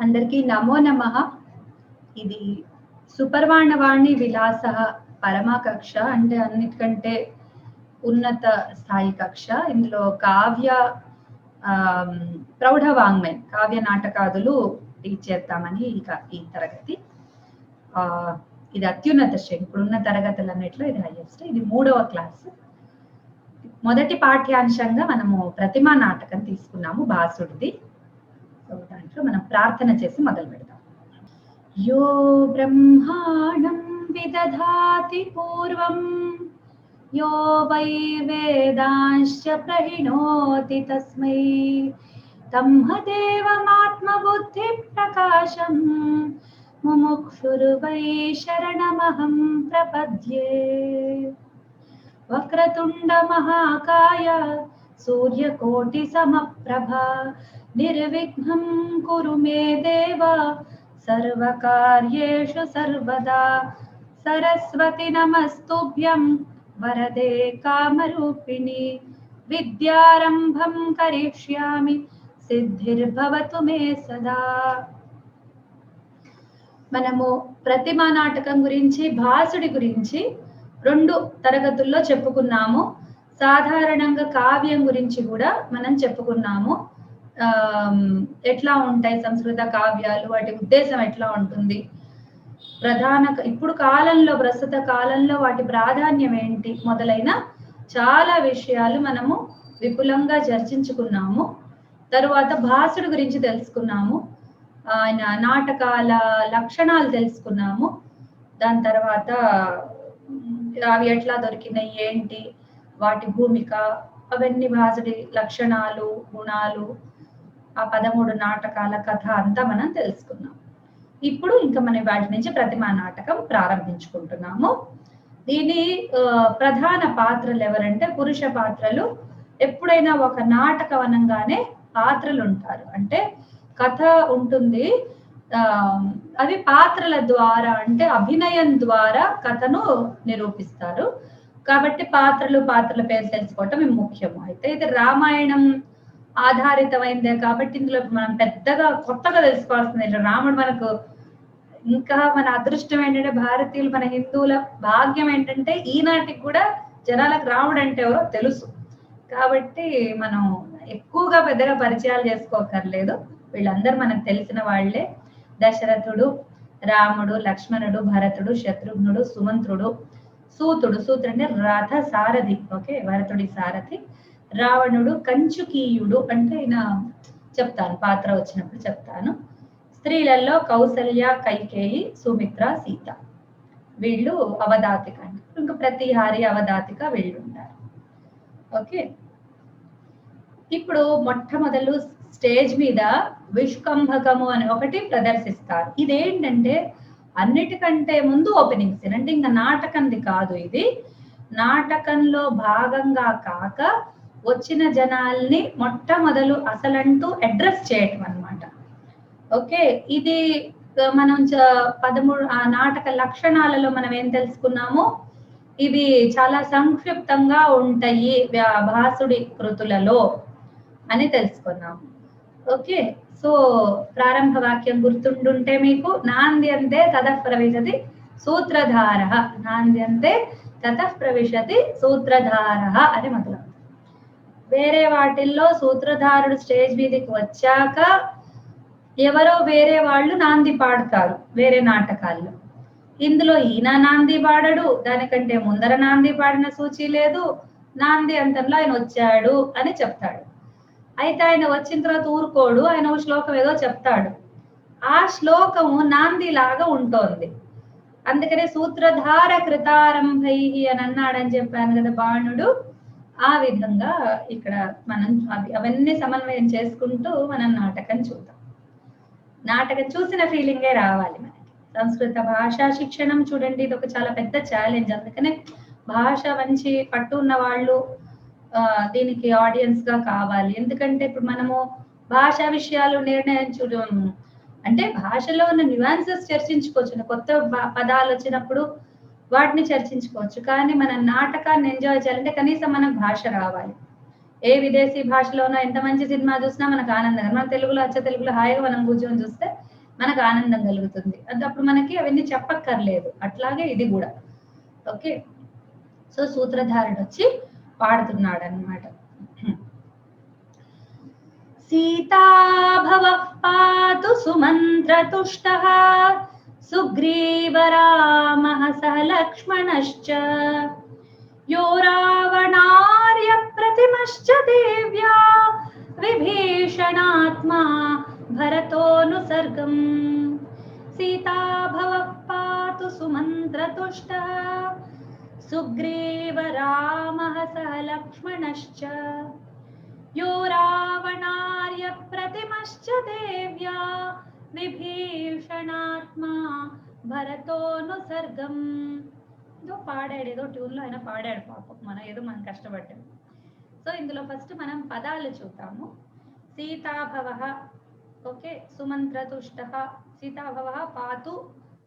అందరికీ నమో నమః. ఇది సుపర్వాణవాణి విలాస పరమ కక్ష, అంటే అన్నిటికంటే ఉన్నత స్థాయి కక్ష. ఇందులో కావ్య ప్రౌఢ వాంగ్మయం, కావ్య నాటకాదులు టీచ్ చేద్దామని ఈ తరగతి. ఇది అత్యున్నత శ్రేణి. ఇప్పుడున్న తరగతులన్నిట్లో ఇది హైయెస్ట్. ఇది 3వ క్లాసు. మొదటి పాఠ్యాంశంగా మనము ప్రతిమా నాటకం తీసుకున్నాము, భాసుడిది. దాంట్లో మనం ప్రార్థన చేసి మొదలు పెడదాం. యో బ్రహ్మాణం విదధాతి పూర్వం యో వై వేదాంశ్చ ప్రహిణోతి తస్మై తమ్మదేవమాత్మబుద్ధి ప్రకాశం ముముక్షుర్వై శరణమహం ప్రపద్యే. వక్రతుండ మహాకాయ సూర్యకోటి సమప్రభ నిర్విఘ్నం కురు మే దేవ సర్వకార్యేషు సర్వదా. సరస్వతి నమస్తుభ్యం వరదే కామరూపిణి విద్యారంభం కరిష్యామి సిద్ధిర్భవతు మే సదా. మనము ప్రతిమా నాటకం గురించి, భాసుడి గురించి 2 తరగతుల్లో చెప్పుకున్నాము. సాధారణంగా కావ్యం గురించి కూడా మనం చెప్పుకున్నాము. ఎట్లా ఉంటాయి సంస్కృత కావ్యాలు, వాటి ఉద్దేశం ఎట్లా ఉంటుంది, ఇప్పుడు కాలంలో, ప్రస్తుత కాలంలో వాటి ప్రాధాన్యం ఏంటి, మొదలైన చాలా విషయాలు మనము విపులంగా చర్చించుకున్నాము. తరువాత భాసుడి గురించి తెలుసుకున్నాము, ఆయన నాటకాల లక్షణాలు తెలుసుకున్నాము. దాని తర్వాత అవి ఎట్లా దొరికినాయి, ఏంటి వాటి భూమిక, అవన్నీ భాసుడి లక్షణాలు, గుణాలు, ఆ 13 నాటకాల కథ అంతా మనం తెలుసుకున్నాం. ఇప్పుడు ఇంకా మనం వాటి నుంచి ప్రతిమా నాటకం ప్రారంభించుకుంటున్నాము. దీని ప్రధాన పాత్రలు ఎవరంటే పురుష పాత్రలు. ఎప్పుడైనా ఒక నాటకం అనగానే పాత్రలు ఉంటారు, అంటే కథ ఉంటుంది. అవి పాత్రల ద్వారా, అంటే అభినయం ద్వారా కథను నిరూపిస్తారు. కాబట్టి పాత్రల పేరు తెలుసుకోవటం ముఖ్యము. అయితే ఇది రామాయణం ఆధారితమైందే కాబట్టి ఇందులో మనం పెద్దగా కొత్తగా తెలుసుకోవాల్సింది. రాముడు మనకు, ఇంకా మన అదృష్టం ఏంటంటే, భారతీయులు, మన హిందువుల భాగ్యం ఏంటంటే ఈనాటికి కూడా జనాలకు రాముడు అంటే ఎవరో తెలుసు. కాబట్టి మనం ఎక్కువగా పెద్దగా పరిచయాలు చేసుకోకర్లేదు, వీళ్ళందరూ మనకు తెలిసిన వాళ్లే. దశరథుడు, రాముడు, లక్ష్మణుడు, భరతుడు, శత్రుఘ్నుడు, సుమంత్రుడు, సూతుడు అంటే రథ సారథి, ఓకే, భరతుడి సారథి. రావణుడు, కంచుకీయుడు, అంటే ఈయన చెప్తాను, పాత్ర వచ్చినప్పుడు చెప్తాను. స్త్రీలలో కౌసల్య, కైకేయి, సుమిత్ర, సీత, వీళ్ళు అవధాతిక. ఇంకా ప్రతిహారి, అవధాతిక వీళ్ళు ఉంటారు. ఓకే, ఇప్పుడు మొట్టమొదలు స్టేజ్ మీద విష్కంభకము అని ఒకటి ప్రదర్శిస్తారు. ఇదేంటంటే అన్నిటికంటే ముందు ఓపెనింగ్ సీన్, అంటే ఇంకా నాటకంది కాదు ఇది. నాటకంలో భాగంగా కాక వచ్చిన జనాల్ని మొట్టమొదలు అసలంటూ అడ్రస్ చేయటం అన్నమాట. ఓకే, ఇది మనం 13 ఆ నాటక లక్షణాలలో మనం ఏం తెలుసుకున్నాము, ఇవి చాలా సంక్షిప్తంగా ఉంటాయి భాసుడి కృతులలో అని తెలుసుకున్నాము. ఓకే, సో ప్రారంభ వాక్యం గుర్తుండుంటే మీకు, నాంద్యంతే తతః ప్రవిశతి సూత్రధార, నాంద్యంతే తతః ప్రవిశతి సూత్రధార అని మొదలవుతుంది. వేరే వాటిల్లో సూత్రధారుడు స్టేజ్ మీదకి వచ్చాక ఎవరో వేరే వాళ్ళు నాంది పాడతారు వేరే నాటకాల్లో. ఇందులో ఈయన నాంది పాడడు, దానికంటే ముందర నాంది పాడిన సూచి లేదు. నాంది అంతంలో ఆయన వచ్చాడు అని చెప్తాడు. అయితే ఆయన వచ్చిన తర్వాత ఊరుకోడు, ఆయన ఒక శ్లోకం ఏదో చెప్తాడు. ఆ శ్లోకము నాంది లాగా ఉంటోంది. అందుకనే సూత్రధార కృతారంభై అని అన్నాడని చెప్పాను కదా బాణుడు. ఆ విధంగా ఇక్కడ మనం అవన్నీ సమన్వయం చేసుకుంటూ మనం నాటకం చూద్దాం. నాటకం చూసిన ఫీలింగే రావాలి మనకి. సంస్కృత భాషా శిక్షణం చూడండి, ఇది ఒక చాలా పెద్ద ఛాలెంజ్. అందుకనే భాష మంచి పట్టు ఉన్న వాళ్ళు దీనికి ఆడియన్స్ గా కావాలి. ఎందుకంటే ఇప్పుడు మనము భాషా విషయాలు నిర్ణయించడం అంటే భాషలో ఉన్న న్యూయాన్సెస్ చర్చించుకోవచ్చు, కొత్త పదాలు వచ్చినప్పుడు వాటిని చర్చించుకోవచ్చు. కానీ మన నాటకాన్ని ఎంజాయ్ చేయాలంటే కనీసం మనకు భాష రావాలి. ఏ విదేశీ భాషలోనో ఎంత మంచి సినిమా చూసినా మనకు ఆనందంగా, మన తెలుగులో అచ్చ తెలుగులో హాయిగా మనం కూర్చొని చూస్తే మనకు ఆనందం కలుగుతుంది. అంటే అప్పుడు మనకి అవన్నీ చెప్పక్కర్లేదు. అట్లాగే ఇది కూడా. ఓకే. సో సూత్రధారుడు వచ్చి పాడుతున్నాడు అన్నమాట. సీతా భవః పాతు సుమంత్రతుష్టః సుగ్రీవరామః సహ లక్ష్మణశ్చ यो रावणार्य प्रतिमश्च देव्या विभीषणात्मा भरतोऽनुसर्गम् सीता भवः पातु सुमन्त्रतुष्टः सुग्रीवरामः सह लक्ष्मणश्च यो रावणार्य प्रतिमश्च देव्या विभीषणात्मा भरतोऽनुसर्गम् ఏదో పాడాడు, ఏదో ట్యూన్లో అయినా పాడాడు పాపం, మనం కష్టపడ్డాం. సో ఇందులో ఫస్ట్ మనం పదాలు చూద్దాము. సీతాభవ, ఓకే, సుమంత్రతుష్ట, సీతాభవ పాతు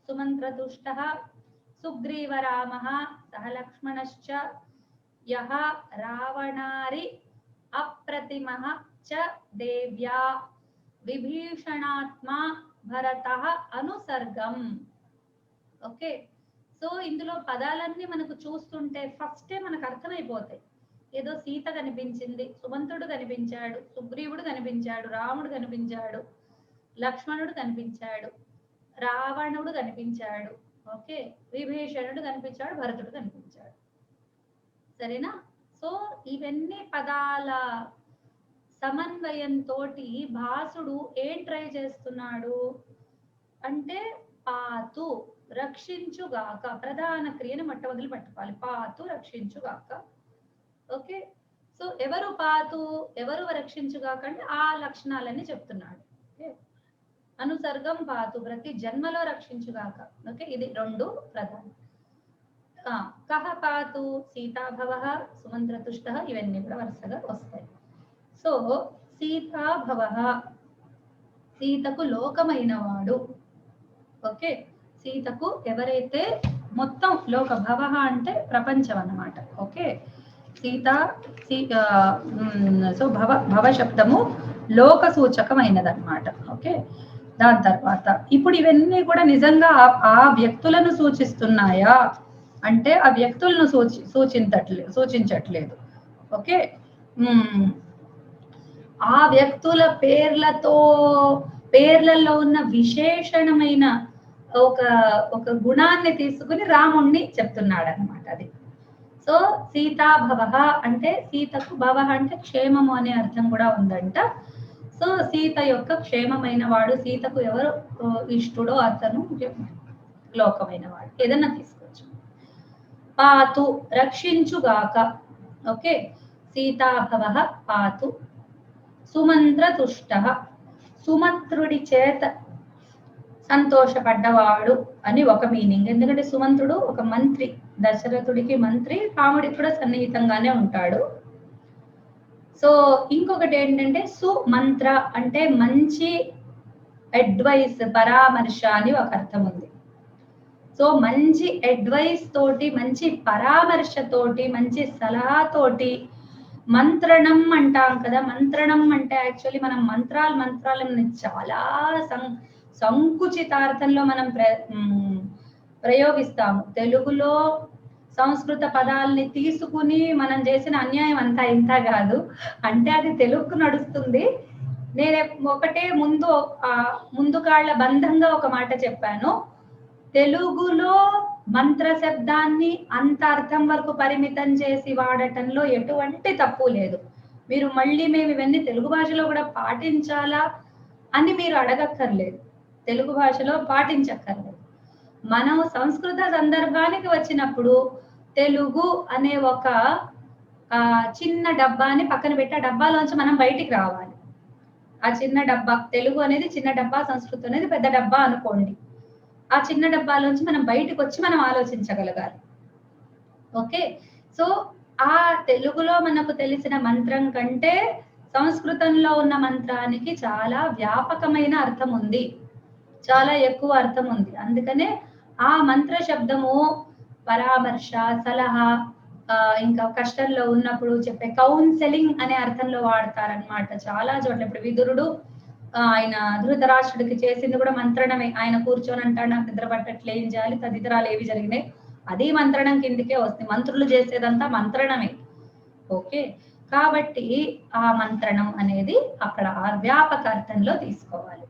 సుమంత్రతుష్ట, సుగ్రీవరామ సహ లక్ష్మణశ్చ, యః రావణారి అప్రతిమః చ దేవ్యా విభీషణాత్మా భరతః అనుసర్గం. ఓకే. సో ఇందులో పదాలన్నీ మనకు చూస్తుంటే ఫస్టే మనకు అర్థమైపోతాయి. ఏదో సీత కనిపించింది, సుమంతుడు కనిపించాడు, సుగ్రీవుడు కనిపించాడు, రాముడు కనిపించాడు, లక్ష్మణుడు కనిపించాడు, రావణుడు కనిపించాడు, ఓకే, విభీషణుడు కనిపించాడు, భరతుడు కనిపించాడు. సరేనా? సో ఇవన్నీ పదాల సమన్వయంతో భాసుడు ఏం ట్రై చేస్తున్నాడు అంటే పాతు, రక్షించుగాక, ప్రధాన క్రియను మొట్టమొదలు పట్టుకోవాలి. పాతు, రక్షించుగాక. ఓకే. సో ఎవరు పాతు, ఎవరు రక్షించుగాక అంటే ఆ లక్షణాలన్నీ చెప్తున్నాడు. ఓకే. అనుసర్గం పాతు, ప్రతి జన్మలో రక్షించుగాక. ఓకే, ఇది రెండు ప్రధానం. కహ పాతు, సీతాభవ, సుమంత్రతుష్ట, ఇవన్నీ కూడా వరుసగా వస్తాయి. సో సీతాభవ, సీతకు లోకమైన వాడు. ఓకే. సీతకు ఎవరైతే మొత్తం లోక, భవ అంటే ప్రపంచం అన్నమాట. ఓకే. సో భవ శబ్దము లోక సూచకమైనదన్నమాట. ఓకే. దాని తర్వాత ఇప్పుడు ఇవన్నీ కూడా నిజంగా ఆ వ్యక్తులను సూచిస్తున్నాయా అంటే ఆ వ్యక్తులను సూచించట్లేదు. ఓకే. ఆ వ్యక్తుల పేర్లలో ఉన్న విశేషణమైన ఒక గుణాన్ని తీసుకుని రాముణ్ణి చెప్తున్నాడు అన్నమాట. అది సో సీతాభవ అంటే సీతకు, భవ అంటే క్షేమము అనే అర్థం కూడా ఉందంట. సో సీత యొక్క క్షేమమైన వాడు, సీతకు ఎవరు ఇష్టుడో అతను లోకమైన వాడు, ఏదన్నా తీసుకోవచ్చు. పాతు, రక్షించుగాక. ఓకే. సీతాభవ పాతు. సుమంత్రతుష్ట, సుమంత్రుడి చేత సంతోషపడ్డవాడు అని ఒక మీనింగ్. ఎందుకంటే సుమంత్రుడు ఒక మంత్రి, దశరథుడికి మంత్రి, రాముడికి కూడా సన్నిహితంగానే ఉంటాడు. సో ఇంకొకటి ఏంటంటే సుమంత్ర అంటే మంచి అడ్వైస్, పరామర్శ అని ఒక అర్థం ఉంది. సో మంచి అడ్వైస్ తోటి, మంచి పరామర్శ తోటి, మంచి సలహాతోటి, మంత్రణం అంటాం కదా. మంత్రణం అంటే యాక్చువల్లీ మనం మంత్రాలను చాలా సంకుచితార్థంలో మనం ప్రయోగిస్తాము. తెలుగులో సంస్కృత పదాలని తీసుకుని మనం చేసిన అన్యాయం అంతా ఇంత కాదు. అంటే అది తెలుగుకు నడుస్తుంది. నేను ఒకటే ముందు కాళ్ళ బంధంగా ఒక మాట చెప్పాను. తెలుగులో మంత్ర శబ్దాన్ని అంత అర్థం వరకు పరిమితం చేసి వాడటంలో ఎటువంటి తప్పు లేదు. మీరు మళ్ళీ మేము ఇవన్నీ తెలుగు భాషలో కూడా పాటించాలా అని మీరు అడగక్కర్లేదు. తెలుగు భాషలో పాటించక్కర్లేదు. మనం సంస్కృత సందర్భానికి వచ్చినప్పుడు తెలుగు అనే ఒక చిన్న డబ్బాని పక్కన పెట్టి ఆ డబ్బాలోంచి మనం బయటికి రావాలి. ఆ చిన్న డబ్బా, తెలుగు అనేది చిన్న డబ్బా, సంస్కృతం అనేది పెద్ద డబ్బా అనుకోండి. ఆ చిన్న డబ్బాలోంచి మనం బయటకు వచ్చి మనం ఆలోచించగలగాలి. ఓకే. సో ఆ తెలుగులో మనకు తెలిసిన మంత్రం కంటే సంస్కృతంలో ఉన్న మంత్రానికి చాలా వ్యాపకమైన అర్థం ఉంది, చాలా ఎక్కువ అర్థం ఉంది. అందుకనే ఆ మంత్ర శబ్దము పరామర్శ, సలహా, ఇంకా కష్టంలో ఉన్నప్పుడు చెప్పే కౌన్సెలింగ్ అనే అర్థంలో వాడతారనమాట చాలా చోట్ల. ఇప్పుడు విదురుడు ఆయన ధృతరాష్ట్రుడికి చేసింది కూడా మంత్రణమే. ఆయన కూర్చొని అంటాడు నాకు నిద్ర పట్టట్లే, ఏం చేయాలి, తదితరాలు ఏవి జరిగినాయి అది మంత్రణం కిందికే వస్తుంది. మంత్రులు చేసేదంతా మంత్రణమే. ఓకే, కాబట్టి ఆ మంత్రణం అనేది అక్కడ వ్యాపక అర్థంలో తీసుకోవాలి.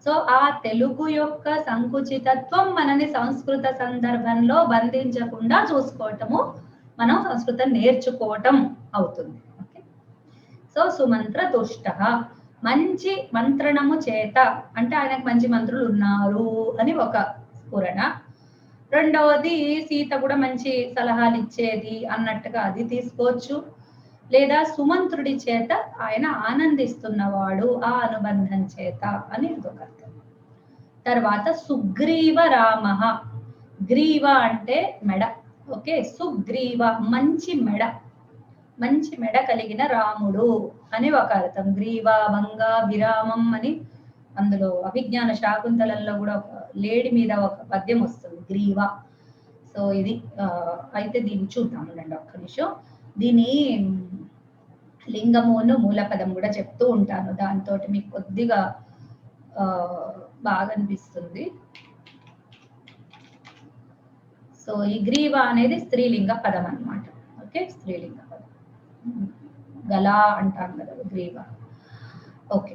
సో ఆ తెలుగు యొక్క సంకుచితత్వం మనని సంస్కృత సందర్భంలో బంధించకుండా చూసుకోవటము మనం సంస్కృతం నేర్చుకోవటం అవుతుంది. ఓకే, సో సుమంత్ర తుష్ట, మంచి మంత్రణము చేత అంటే ఆయనకు మంచి మంత్రులు ఉన్నారు అని ఒక స్ఫురణ. రెండవది సీత కూడా మంచి సలహాలు ఇచ్చేది అన్నట్టుగా అది తీసుకోవచ్చు. లేదా సుమంత్రుడి చేత ఆయన ఆనందిస్తున్నవాడు ఆ అనుబంధం చేత అని ఇంకొక అర్థం. తర్వాత సుగ్రీవ రామ, గ్రీవ అంటే మెడ. ఓకే, సుగ్రీవ మంచి మెడ, మంచి మెడ కలిగిన రాముడు అని ఒక అర్థం. గ్రీవ భంగ విరామం అని అందులో అభిజ్ఞాన శాకుంతలంలో కూడా ఒక లేడి మీద ఒక పద్యం వస్తుంది, గ్రీవ. సో ఇది అయితే దీన్ని చూద్దాం ఉండండి ఒక్క నిమిషం. దీని లింగమును మూలపదం కూడా చెప్తూ ఉంటాను, దాంతో మీకు కొద్దిగా బాగా అనిపిస్తుంది. సో ఈ గ్రీవ అనేది స్త్రీలింగ పదం అన్నమాట. ఓకే, స్త్రీలింగ పదం, గలా అంటాం కదా గ్రీవ. ఓకే,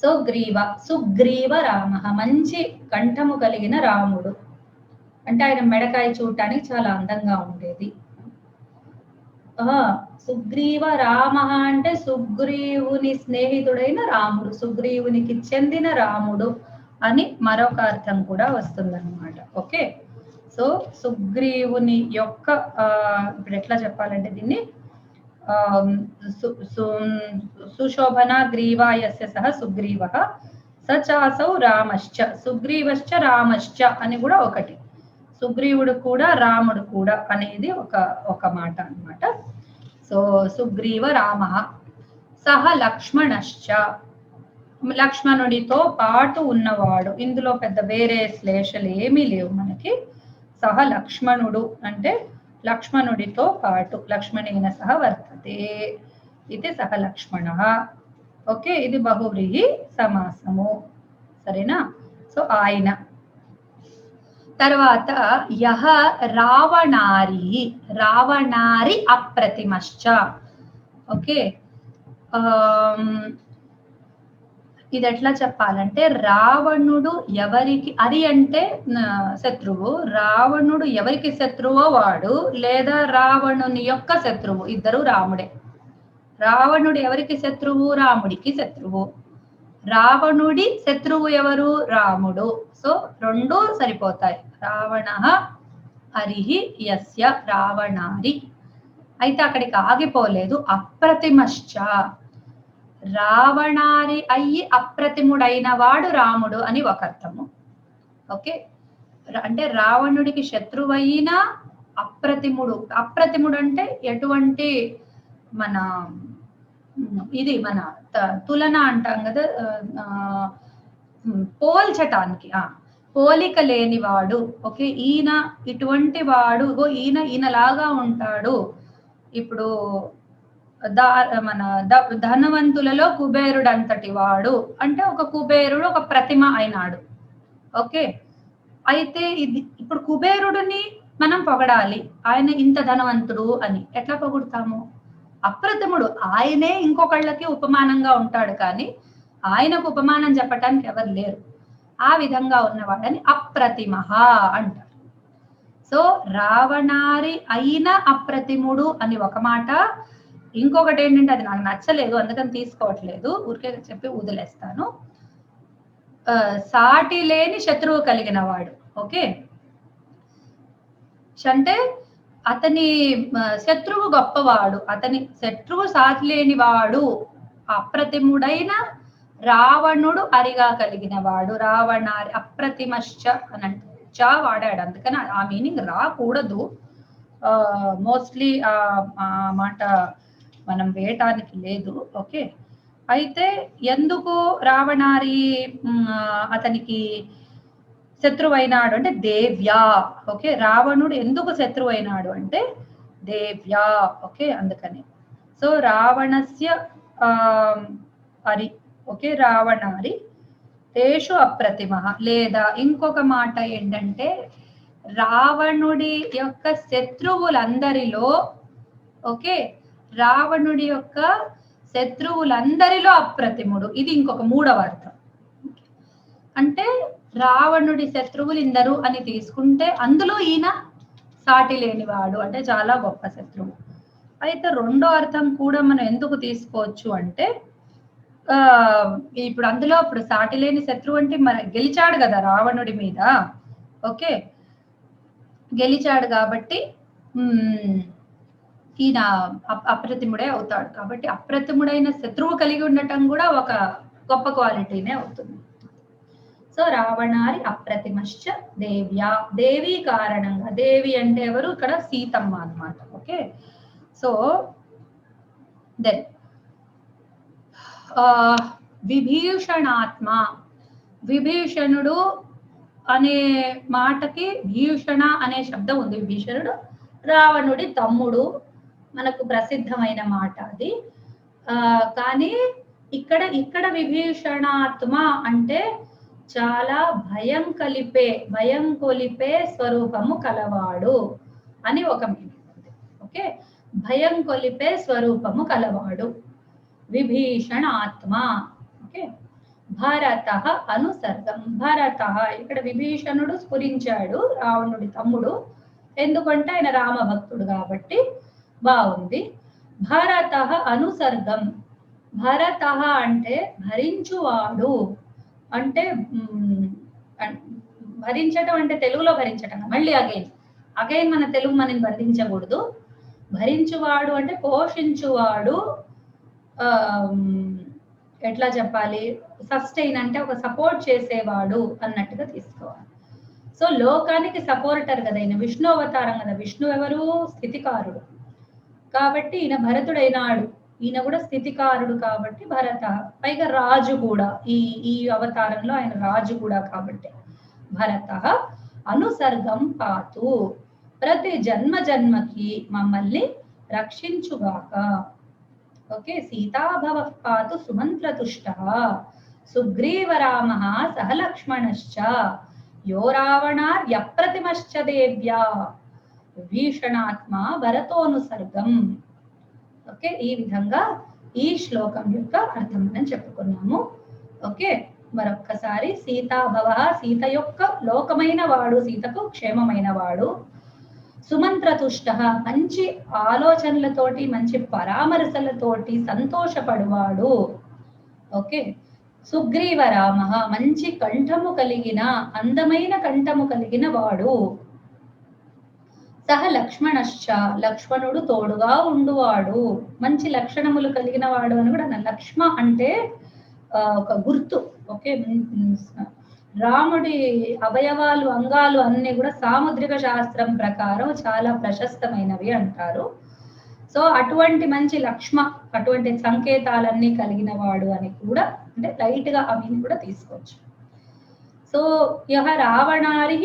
సో గ్రీవ, సుగ్రీవ రామ, మంచి కంఠము కలిగిన రాముడు అంటే ఆయన మెడకాయ చూడటానికి చాలా అందంగా ఉండేది. సుగ్రీవ రామ అంటే సుగ్రీవుని స్నేహితుడైన రాముడు, సుగ్రీవునికి చెందిన రాముడు అని మరొక అర్థం కూడా వస్తుందన్నమాట. ఓకే, సో సుగ్రీవుని యొక్క ఇప్పుడు ఎట్లా చెప్పాలంటే దీన్ని సుశోభన గ్రీవాయస్య సహ సుగ్రీవ సచాసౌ రామశ్చ, సుగ్రీవశ్చ రామశ్చ అని కూడా ఒకటి, సుగ్రీవుడు కూడా రాముడు కూడా అనేది ఒక మాట అన్నమాట. సో సుగ్రీవ రామ సహ లక్ష్మణశ్చ, లక్ష్మణుడితో పాటు ఉన్నవాడు. ఇందులో పెద్ద వేరే శ్లేషలు ఏమీ లేవు మనకి. సహ లక్ష్మణుడు అంటే లక్ష్మణుడితో పాటు, లక్ష్మణేన సహ వర్తతే ఇది సహ లక్ష్మణ. ఓకే, ఇది బహువ్రీహి సమాసము, సరేనా. సో ఆయన తర్వాత యహ రావణారి, రావణారి అప్రతిమశ్చ. ఓకే, ఇది ఎట్లా చెప్పాలంటే రావణుడు ఎవరికి, అరి అంటే శత్రువు, రావణుడు ఎవరికి శత్రువో వాడు, లేదా రావణుని యొక్క శత్రువు, ఇద్దరు రాముడే. రావణుడు ఎవరికి శత్రువు, రాముడికి శత్రువు. రావణుడి శత్రువు ఎవరు, రాముడు. సో రెండు సరిపోతాయి. రావణ హరిహి యస్య రావణారి. అయితే అక్కడికి ఆగిపోలేదు, అప్రతిమశ్చ, రావణారి అయ్యి అప్రతిముడైన వాడు రాముడు అని ఒక అర్థము. ఓకే, అంటే రావణుడికి శత్రువైన అప్రతిముడు. అప్రతిముడు అంటే ఎటువంటి మన ఇది మన తులన అంటాం కదా, పోల్చటానికి, పోలిక లేనివాడు. ఓకే, ఈయన ఇటువంటి వాడు, ఈయనలాగా ఉంటాడు. ఇప్పుడు మన ధనవంతులలో కుబేరుడు అంతటి వాడు అంటే ఒక కుబేరుడు ఒక ప్రతిమ అయినాడు. ఓకే, అయితే ఇది ఇప్పుడు కుబేరుడిని మనం పొగడాలి, ఆయన ఇంత ధనవంతుడు అని ఎట్లా పొగుడతాము? అప్రతిముడు, ఆయనే ఇంకొకళ్ళకి ఉపమానంగా ఉంటాడు, కానీ ఆయనకు ఉపమానం చెప్పటానికి ఎవరు లేరు. ఆ విధంగా ఉన్నవాడని అప్రతిమః అంటారు. సో రావణారి అయిన అప్రతిముడు అని ఒక మాట. ఇంకొకటి ఏంటంటే అది నాకు నచ్చలేదు, అందుకని తీసుకోవట్లేదు, ఊరికే చెప్పి వదిలేస్తాను. సాటి లేని శత్రువు కలిగిన వాడు. ఓకే, అంటే అతని శత్రువు గొప్పవాడు, అతని శత్రువు సాటి లేని వాడు. అప్రతిముడైన రావణుడు అరిగా కలిగిన వాడు, రావణారి అప్రతిమశ్చ అని అంటే చ వాడాడు, అందుకని ఆ మీనింగ్ రాకూడదు. మోస్ట్లీ ఆ మాట మనం వేయటానికి లేదు. ఓకే, అయితే ఎందుకు రావణారి అతనికి శత్రువైనాడు అంటే దేవ్యా. ఓకే, రావణుడు ఎందుకు శత్రువైనాడు అంటే దేవ్యా. ఓకే, అందుకని సో రావణస్య అరి. ఓకే, రావణారి తేషు అప్రతిమ. లేదా ఇంకొక మాట ఏంటంటే రావణుడి యొక్క శత్రువులందరిలో, ఓకే, రావణుడి యొక్క శత్రువులందరిలో అప్రతిముడు. ఇది ఇంకొక మూడవ అర్థం. అంటే రావణుడి శత్రువులు ఇందరు అని తీసుకుంటే అందులో ఈయన సాటి లేనివాడు, అంటే చాలా గొప్ప శత్రువు. అయితే రెండో అర్థం కూడా మనం ఎందుకు తీసుకోవచ్చు అంటే ఇప్పుడు అందులో ఇప్పుడు సాటి లేని శత్రువు అంటే మరి గెలిచాడు కదా రావణుడి మీద, ఓకే, గెలిచాడు కాబట్టి ఈయన అప్రతిముడే అవుతాడు. కాబట్టి అప్రతిముడైన శత్రువు కలిగి ఉండటం కూడా ఒక గొప్ప క్వాలిటీనే అవుతుంది. సో రావణారి అప్రతిమశ్చ దేవ్యా, దేవి కారణంగా. దేవి అంటే ఎవరు? ఇక్కడ సీతమ్మ అన్నమాట. ఓకే, సో దెన్ విభీషణాత్మ. విభీషణుడు అనే మాటకి భీషణ అనే శబ్దం ఉంది. విభీషణుడు రావణుడి తమ్ముడు, మనకు ప్రసిద్ధమైన మాట అది. కానీ ఇక్కడ విభీషణాత్మ అంటే చాలా భయం కొలిపే స్వరూపము కలవాడు అని ఒక మీనింగ్ ఉంది. ఓకే, భయం కొలిపే స్వరూపము కలవాడు విభీషణాత్మ. ఓకే, భరత అనుసర్గం. భరత, ఇక్కడ విభీషణుడు స్ఫురించాడు, రావణుడి తమ్ముడు. ఎందుకంటే ఆయన రామభక్తుడు కాబట్టి బాగుంది. భరత అనుసర్గం. భరత అంటే భరించువాడు, అంటే భరించటం అంటే తెలుగులో భరించటం. మళ్ళీ అగైన్ మన తెలుగు మనం బంధించకూడదు. భరించువాడు అంటే పోషించువాడు, ఎట్లా చెప్పాలి, సస్టైన్ అంటే ఒక సపోర్ట్ చేసేవాడు అన్నట్టుగా తీసుకోవాలి. సో లోకానికి సపోర్టర్ కదా ఈయన, విష్ణు అవతారం కదా. విష్ణు ఎవరు? స్థితికారుడు. కాబట్టి ఈయన భరతుడైనాడు, ఈయన కూడా స్థితికారుడు కాబట్టి భరత. పైగా రాజు కూడా, ఈ అవతారంలో ఆయన రాజు కూడా కాబట్టి భరత అనుసర్గం పాతు. ప్రతి జన్మకి మమ్మల్ని రక్షించుగాక. ఓకే, సీతాభవ పాతు సుమంత్రతుష్ట సుగ్రీవరామ సహ లక్ష్మణశ్చ యో రావణార్యప్రతిమశ్చ దేవ్యా విభీషణాత్మ భరతోనుసర్గం. ఓకే, ఈ విధంగా ఈ శ్లోకం యొక్క అర్థం మనం చెప్పుకున్నాము. ఓకే, మరొక్కసారి సీతాభవ, సీత యొక్క లోకమైన వాడు, సీతకు క్షేమమైన వాడు. సుమంత్రతుష్ట, మంచి ఆలోచనలతోటి మంచి పరామర్శలతోటి సంతోషపడువాడు. ఓకే, సుగ్రీవరామ, మంచి కంఠము కలిగిన, అందమైన కంఠము కలిగిన వాడు. సహ లక్ష్మణశ్చ, లక్ష్మణుడు తోడుగా ఉండువాడు, మంచి లక్షణములు కలిగిన వాడు అని కూడా. లక్ష్మ అంటే ఒక గుర్తు. ఓకే, రాముడి అవయవాలు, అంగాలు అన్ని కూడా సాముద్రిక శాస్త్రం ప్రకారం చాలా ప్రశస్తమైనవి అంటారు. సో అటువంటి మంచి లక్ష్మ, అటువంటి సంకేతాలన్నీ కలిగిన వాడు అని కూడా, అంటే లైట్ గా అవి కూడా తీసుకోవచ్చు. సో యహ రావణారి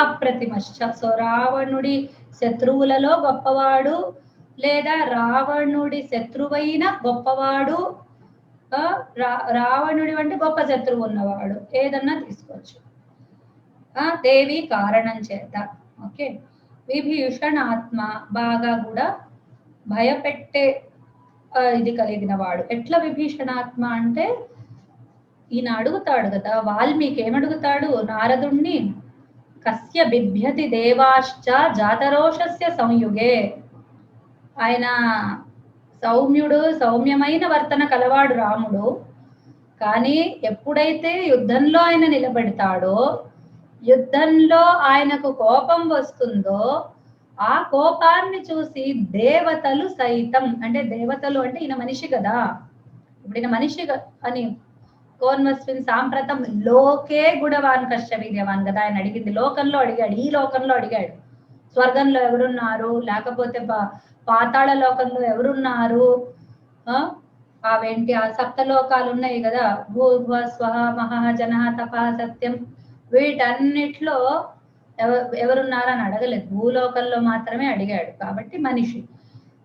అప్రతిమశ్చ. సో రావణుడి శత్రువులలో గొప్పవాడు, లేదా రావణుడి శత్రువైన గొప్పవాడు, రావణుడి వంటి గొప్ప శత్రువు ఉన్నవాడు, ఏదన్నా తీసుకోవచ్చు. దేవి కారణం చేత. ఓకే, విభీషణాత్మ, బాగా కూడా భయపెట్టే ఇది కలిగిన వాడు. ఎట్లా విభీషణాత్మ అంటే ఈయన అడుగుతాడు కదా, వాల్మీకి ఏమడుగుతాడు నారదుణ్ణి, కస్య బిభ్యతి దేవాశ్చ జాతరోషస్య సంయుగే. ఆయన సౌమ్యమైన వర్తన కలవాడు రాముడు. కానీ ఎప్పుడైతే యుద్ధంలో ఆయన నిలబెడతాడో, యుద్ధంలో ఆయనకు కోపం వస్తుందో, ఆ కోపాన్ని చూసి దేవతలు సైతం, అంటే దేవతలు అంటే ఈయన మనిషి కదా, ఇప్పుడు ఈయన మనిషి అని కోన్వస్విన్ సాంప్రతం లోకే గుణవాన్ కష్ట వీర్యవాన్ కదా. ఆయన అడిగింది లోకంలో అడిగాడు, ఈ లోకంలో అడిగాడు. స్వర్గంలో ఎవరున్నారు, లేకపోతే పాతాళ లోకంలో ఎవరున్నారు, అవేంటి ఆ సప్తలోకాలు ఉన్నాయి కదా, భూర్భువ స్వహ మహా జన తప సత్యం, వీటన్నిట్లో ఎవరున్నారని అడగలేదు, భూలోకంలో మాత్రమే అడిగాడు. కాబట్టి మనిషి.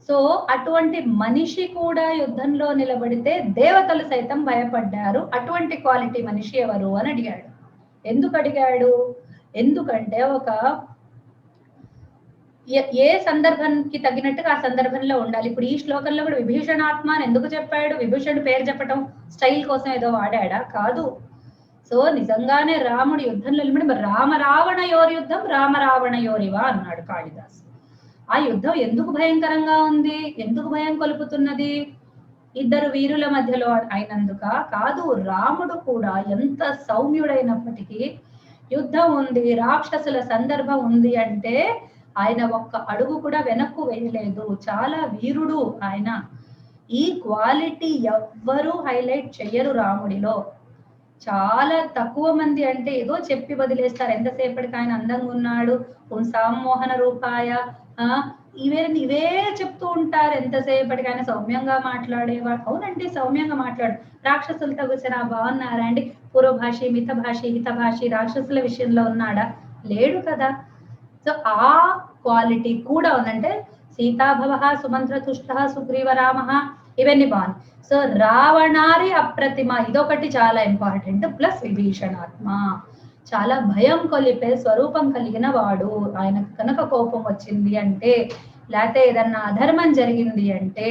సో అటువంటి మనిషి కూడా యుద్ధంలో నిలబడితే దేవతలు సైతం భయపడ్డారు. అటువంటి క్వాలిటీ మనిషి ఎవరు అని అడిగాడు. ఎందుకు అడిగాడు? ఎందుకంటే ఒక ఏ సందర్భానికి తగినట్టుగా ఆ సందర్భంలో ఉండాలి. ఇప్పుడు ఈ శ్లోకంలో కూడా విభీషణాత్మ అని ఎందుకు చెప్పాడు? విభీషణుడు పేరు చెప్పటం స్టైల్ కోసం ఏదో వాడాడా? కాదు. సో నిజంగానే రాముడు యుద్ధంలో నిలబడి రామ రావణ యోరి యుద్ధం రామ రావణ యోరివా అన్నాడు కాళిదాస్. ఆ యుద్ధం ఎందుకు భయంకరంగా ఉంది? ఎందుకు భయం కొలుపుతున్నది? ఇద్దరు వీరుల మధ్యలో అయినందుక కాదు. రాముడు కూడా ఎంత సౌమ్యుడైనప్పటికీ యుద్ధం ఉంది, రాక్షసుల సందర్భం ఉంది అంటే ఆయన ఒక్క అడుగు కూడా వెనక్కు వేయలేదు. చాలా వీరుడు ఆయన. ఈ క్వాలిటీ ఎవ్వరూ హైలైట్ చెయ్యరు రాముడిలో. చాలా తక్కువ మంది అంటే ఏదో చెప్పి వదిలేస్తారు. ఎంతసేపటికి ఆయన అందంగా ఉన్నాడు, సామోహన రూపాయ ఇవే చెప్తూ ఉంటారు. ఎంతసేపటికి ఆయన సౌమ్యంగా మాట్లాడేవాడు. అవునండి, సౌమ్యంగా మాట్లాడు. రాక్షసులతో కూర్చొని బాగున్నారా అండి? పూర్వభాషి, మితభాషి, హితభాషి రాక్షసుల విషయంలో ఉన్నాడా? లేడు కదా. సో ఆ క్వాలిటీ కూడా ఉందంటే సీతాభవ, సుమంత్ర తుష్ట, సుగ్రీవ రామ ఇవన్నీ బాగున్నాయి. సో రావణారి అప్రతిమ ఇదొకటి చాలా ఇంపార్టెంట్. ప్లస్ విభీషణాత్మ చాలా భయం కొలిపే స్వరూపం కలిగిన వాడు. ఆయనకు కనుక కోపం వచ్చింది అంటే, లేకపోతే ఏదన్నా అధర్మం జరిగింది అంటే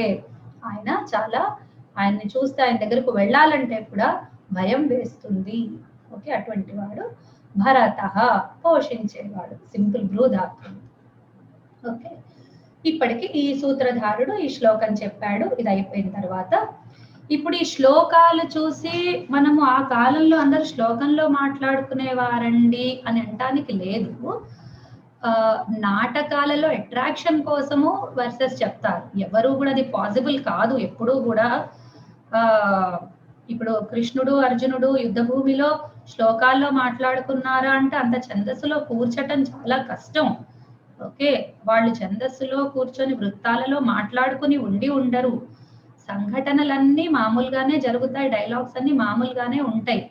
ఆయన చాలా ఆయన్ని చూస్తే ఆయన దగ్గరకు వెళ్ళాలంటే కూడా భయం వేస్తుంది. ఓకే, అటువంటి వాడు భరత పోషించేవాడు. సింపుల్ బ్లూ ధాతు. ఓకే, ఇప్పటికి ఈ సూత్రధారుడు ఈ శ్లోకం చెప్పాడు. ఇది అయిపోయిన తర్వాత ఇప్పుడు ఈ శ్లోకాలు చూసి మనము ఆ కాలంలో అందరు శ్లోకంలో మాట్లాడుకునేవారండి అని అనటానికి లేదు. నాటకాలలో అట్రాక్షన్ కోసము వర్సెస్ చెప్తారు. ఎవరు కూడా అది పాసిబుల్ కాదు ఎప్పుడూ కూడా. ఇప్పుడు కృష్ణుడు అర్జునుడు యుద్ధ భూమిలో శ్లోకాల్లో మాట్లాడుకున్నారా అంటే అంత ఛందస్సులో కూర్చటం చాలా కష్టం. ఓకే, వాళ్ళు ఛందస్సులో కూర్చొని వృత్తాలలో మాట్లాడుకుని ఉండరు. సంఘటనలన్నీ మామూలుగానే జరుగుతాయి, డైలాగ్స్ అన్ని మామూలుగానే ఉంటాయి.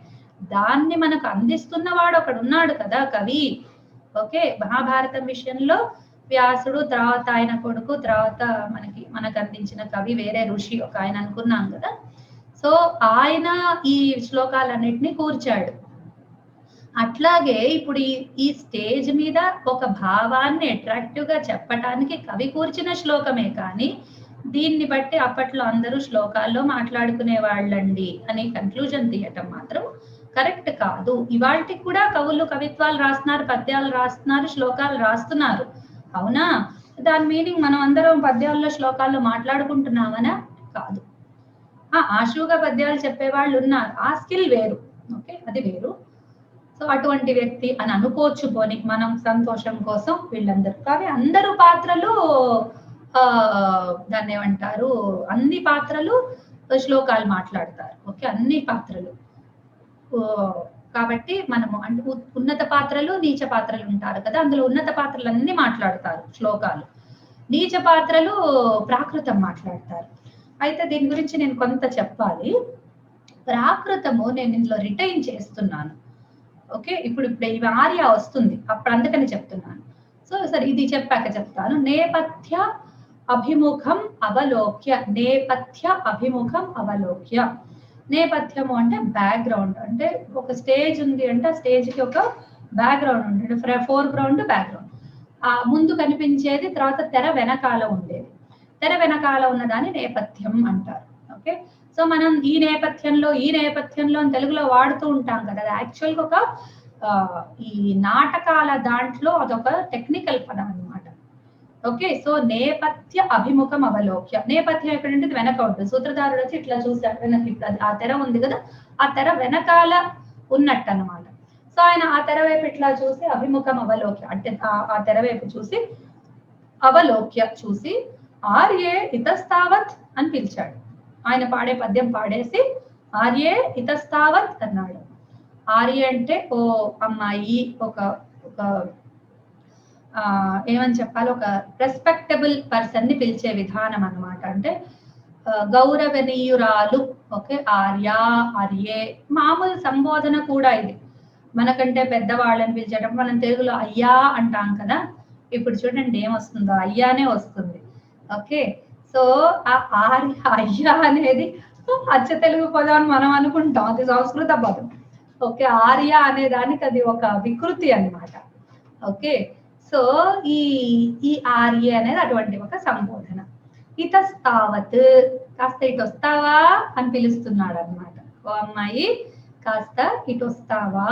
దాన్ని మనకు అందిస్తున్న వాడు ఒకడు ఉన్నాడు కదా, కవి. ఓకే, మహాభారతం విషయంలో వ్యాసుడు, తర్వాత ఆయన కొడుకు, తర్వాత మనకు అందించిన కవి వేరే ఋషి ఒక ఆయన అనుకున్నాం కదా. సో ఆయన ఈ శ్లోకాలన్నిటినీ కూర్చాడు. అట్లాగే ఇప్పుడు ఈ స్టేజ్ మీద ఒక భావాన్ని అట్రాక్టివ్ గా చెప్పటానికి కవి కూర్చిన శ్లోకమే కానీ దీన్ని బట్టి అప్పట్లో అందరూ శ్లోకాల్లో మాట్లాడుకునే వాళ్ళండి అని కన్క్లూజన్ తీయటం మాత్రం కరెక్ట్ కాదు. ఇవాళకి కూడా కవులు కవిత్వాలు రాస్తున్నారు, పద్యాలు రాస్తున్నారు, శ్లోకాలు రాస్తున్నారు. అవునా? దాని మీనింగ్ మనం అందరం పద్యాల్లో శ్లోకాల్లో మాట్లాడుకుంటున్నామనా? కాదు. ఆశువుగా పద్యాలు చెప్పేవాళ్ళు ఉన్నారు, ఆ స్కిల్ వేరు. ఓకే, అది వేరు. సో అటువంటి వ్యక్తి అని అనుకోవచ్చు. పోని మనం సంతోషం కోసం వీళ్ళందరూ. కానీ అందరూ పాత్రలు దాన్ని ఏమంటారు, అన్ని పాత్రలు శ్లోకాలు మాట్లాడతారు. ఓకే, అన్ని పాత్రలు. కాబట్టి మనము అంటే ఉన్నత పాత్రలు నీచ పాత్రలు ఉంటారు కదా, అందులో ఉన్నత పాత్రలు అన్ని మాట్లాడతారు శ్లోకాలు, నీచ పాత్రలు ప్రాకృతం మాట్లాడతారు. అయితే దీని గురించి నేను కొంత చెప్పాలి. ప్రాకృతము నేను ఇందులో రిటైన్ చేస్తున్నాను. ఓకే, ఇప్పుడు ఈ ఆర్య వస్తుంది అప్పుడు అందుకని చెప్తున్నాను. సో సరే, ఇది చెప్పాక చెప్తాను. నేపథ్య అభిముఖం అవలోక్య. నేపథ్య అభిముఖం అవలోక్య. నేపథ్యము అంటే బ్యాక్గ్రౌండ్. అంటే ఒక స్టేజ్ ఉంది అంటే ఆ స్టేజ్ కి ఒక బ్యాక్గ్రౌండ్ ఉంటుంది. Four ground, background. ముందు కనిపించేది, తర్వాత తెర వెనకాల ఉండేది. తెర వెనకాల ఉన్నదాన్ని నేపథ్యం అంటారు. ఓకే, సో మనం ఈ నేపథ్యంలో తెలుగులో వాడుతూ ఉంటాం కదా, అది యాక్చువల్గా ఒక ఈ నాటకాల దాంట్లో అదొక టెక్నికల్ పదం అనమాట. ఓకే, సో నేపథ్య అభిముఖం అవలోక్య. నేపథ్యం ఎక్కడంటే వెనక ఉంటుంది. సూత్రధారుడు వచ్చి ఇట్లా చూసాడు, వెనక ఇప్పుడు ఆ తెర ఉంది కదా, ఆ తెర వెనకాల ఉన్నట్టు అనమాట. సో ఆయన ఆ తెర వైపు ఇట్లా చూసి అభిముఖం అవలోక్య అంటే ఆ తెర వైపు చూసి అవలోక్య చూసి ఆర్యే ఇతస్తావత్ అని పిలిచాడు. ఆయన పాడే పద్యం పాడేసి ఆర్యే ఇతస్తావత్ అన్నాడు. ఆర్య అంటే ఓ అమ్మాయి, ఒక ఏమని చెప్పాలి, ఒక రెస్పెక్టబుల్ పర్సన్ ని పిలిచే విధానం అన్నమాట. అంటే గౌరవనీయురాలు. ఓకే, ఆర్య, ఆర్యే మామూలు సంబోధన కూడా ఇది. మనకంటే పెద్దవాళ్ళని పిలిచేటప్పుడు మనం తెలుగులో అయ్యా అంటాం కదా, ఇప్పుడు చూడండి ఏమొస్తుందో, అయ్యానే వస్తుంది. ఓకే, సో ఆ ఆర్య అయ్య అనేది అచ్చ తెలుగు పదం అని మనం అనుకుంటాం, అది సంస్కృత పదం. ఓకే, ఆర్య అనే దానికి అది ఒక వికృతి అన్నమాట. ఓకే, సో ఈ ఈ ఆర్య అనేది అటువంటి ఒక సంబోధన. ఇతస్తావత్, కాస్త ఇటు వస్తావా అని పిలుస్తున్నాడు అనమాట. ఓ అమ్మాయి కాస్త ఇటు వస్తావా.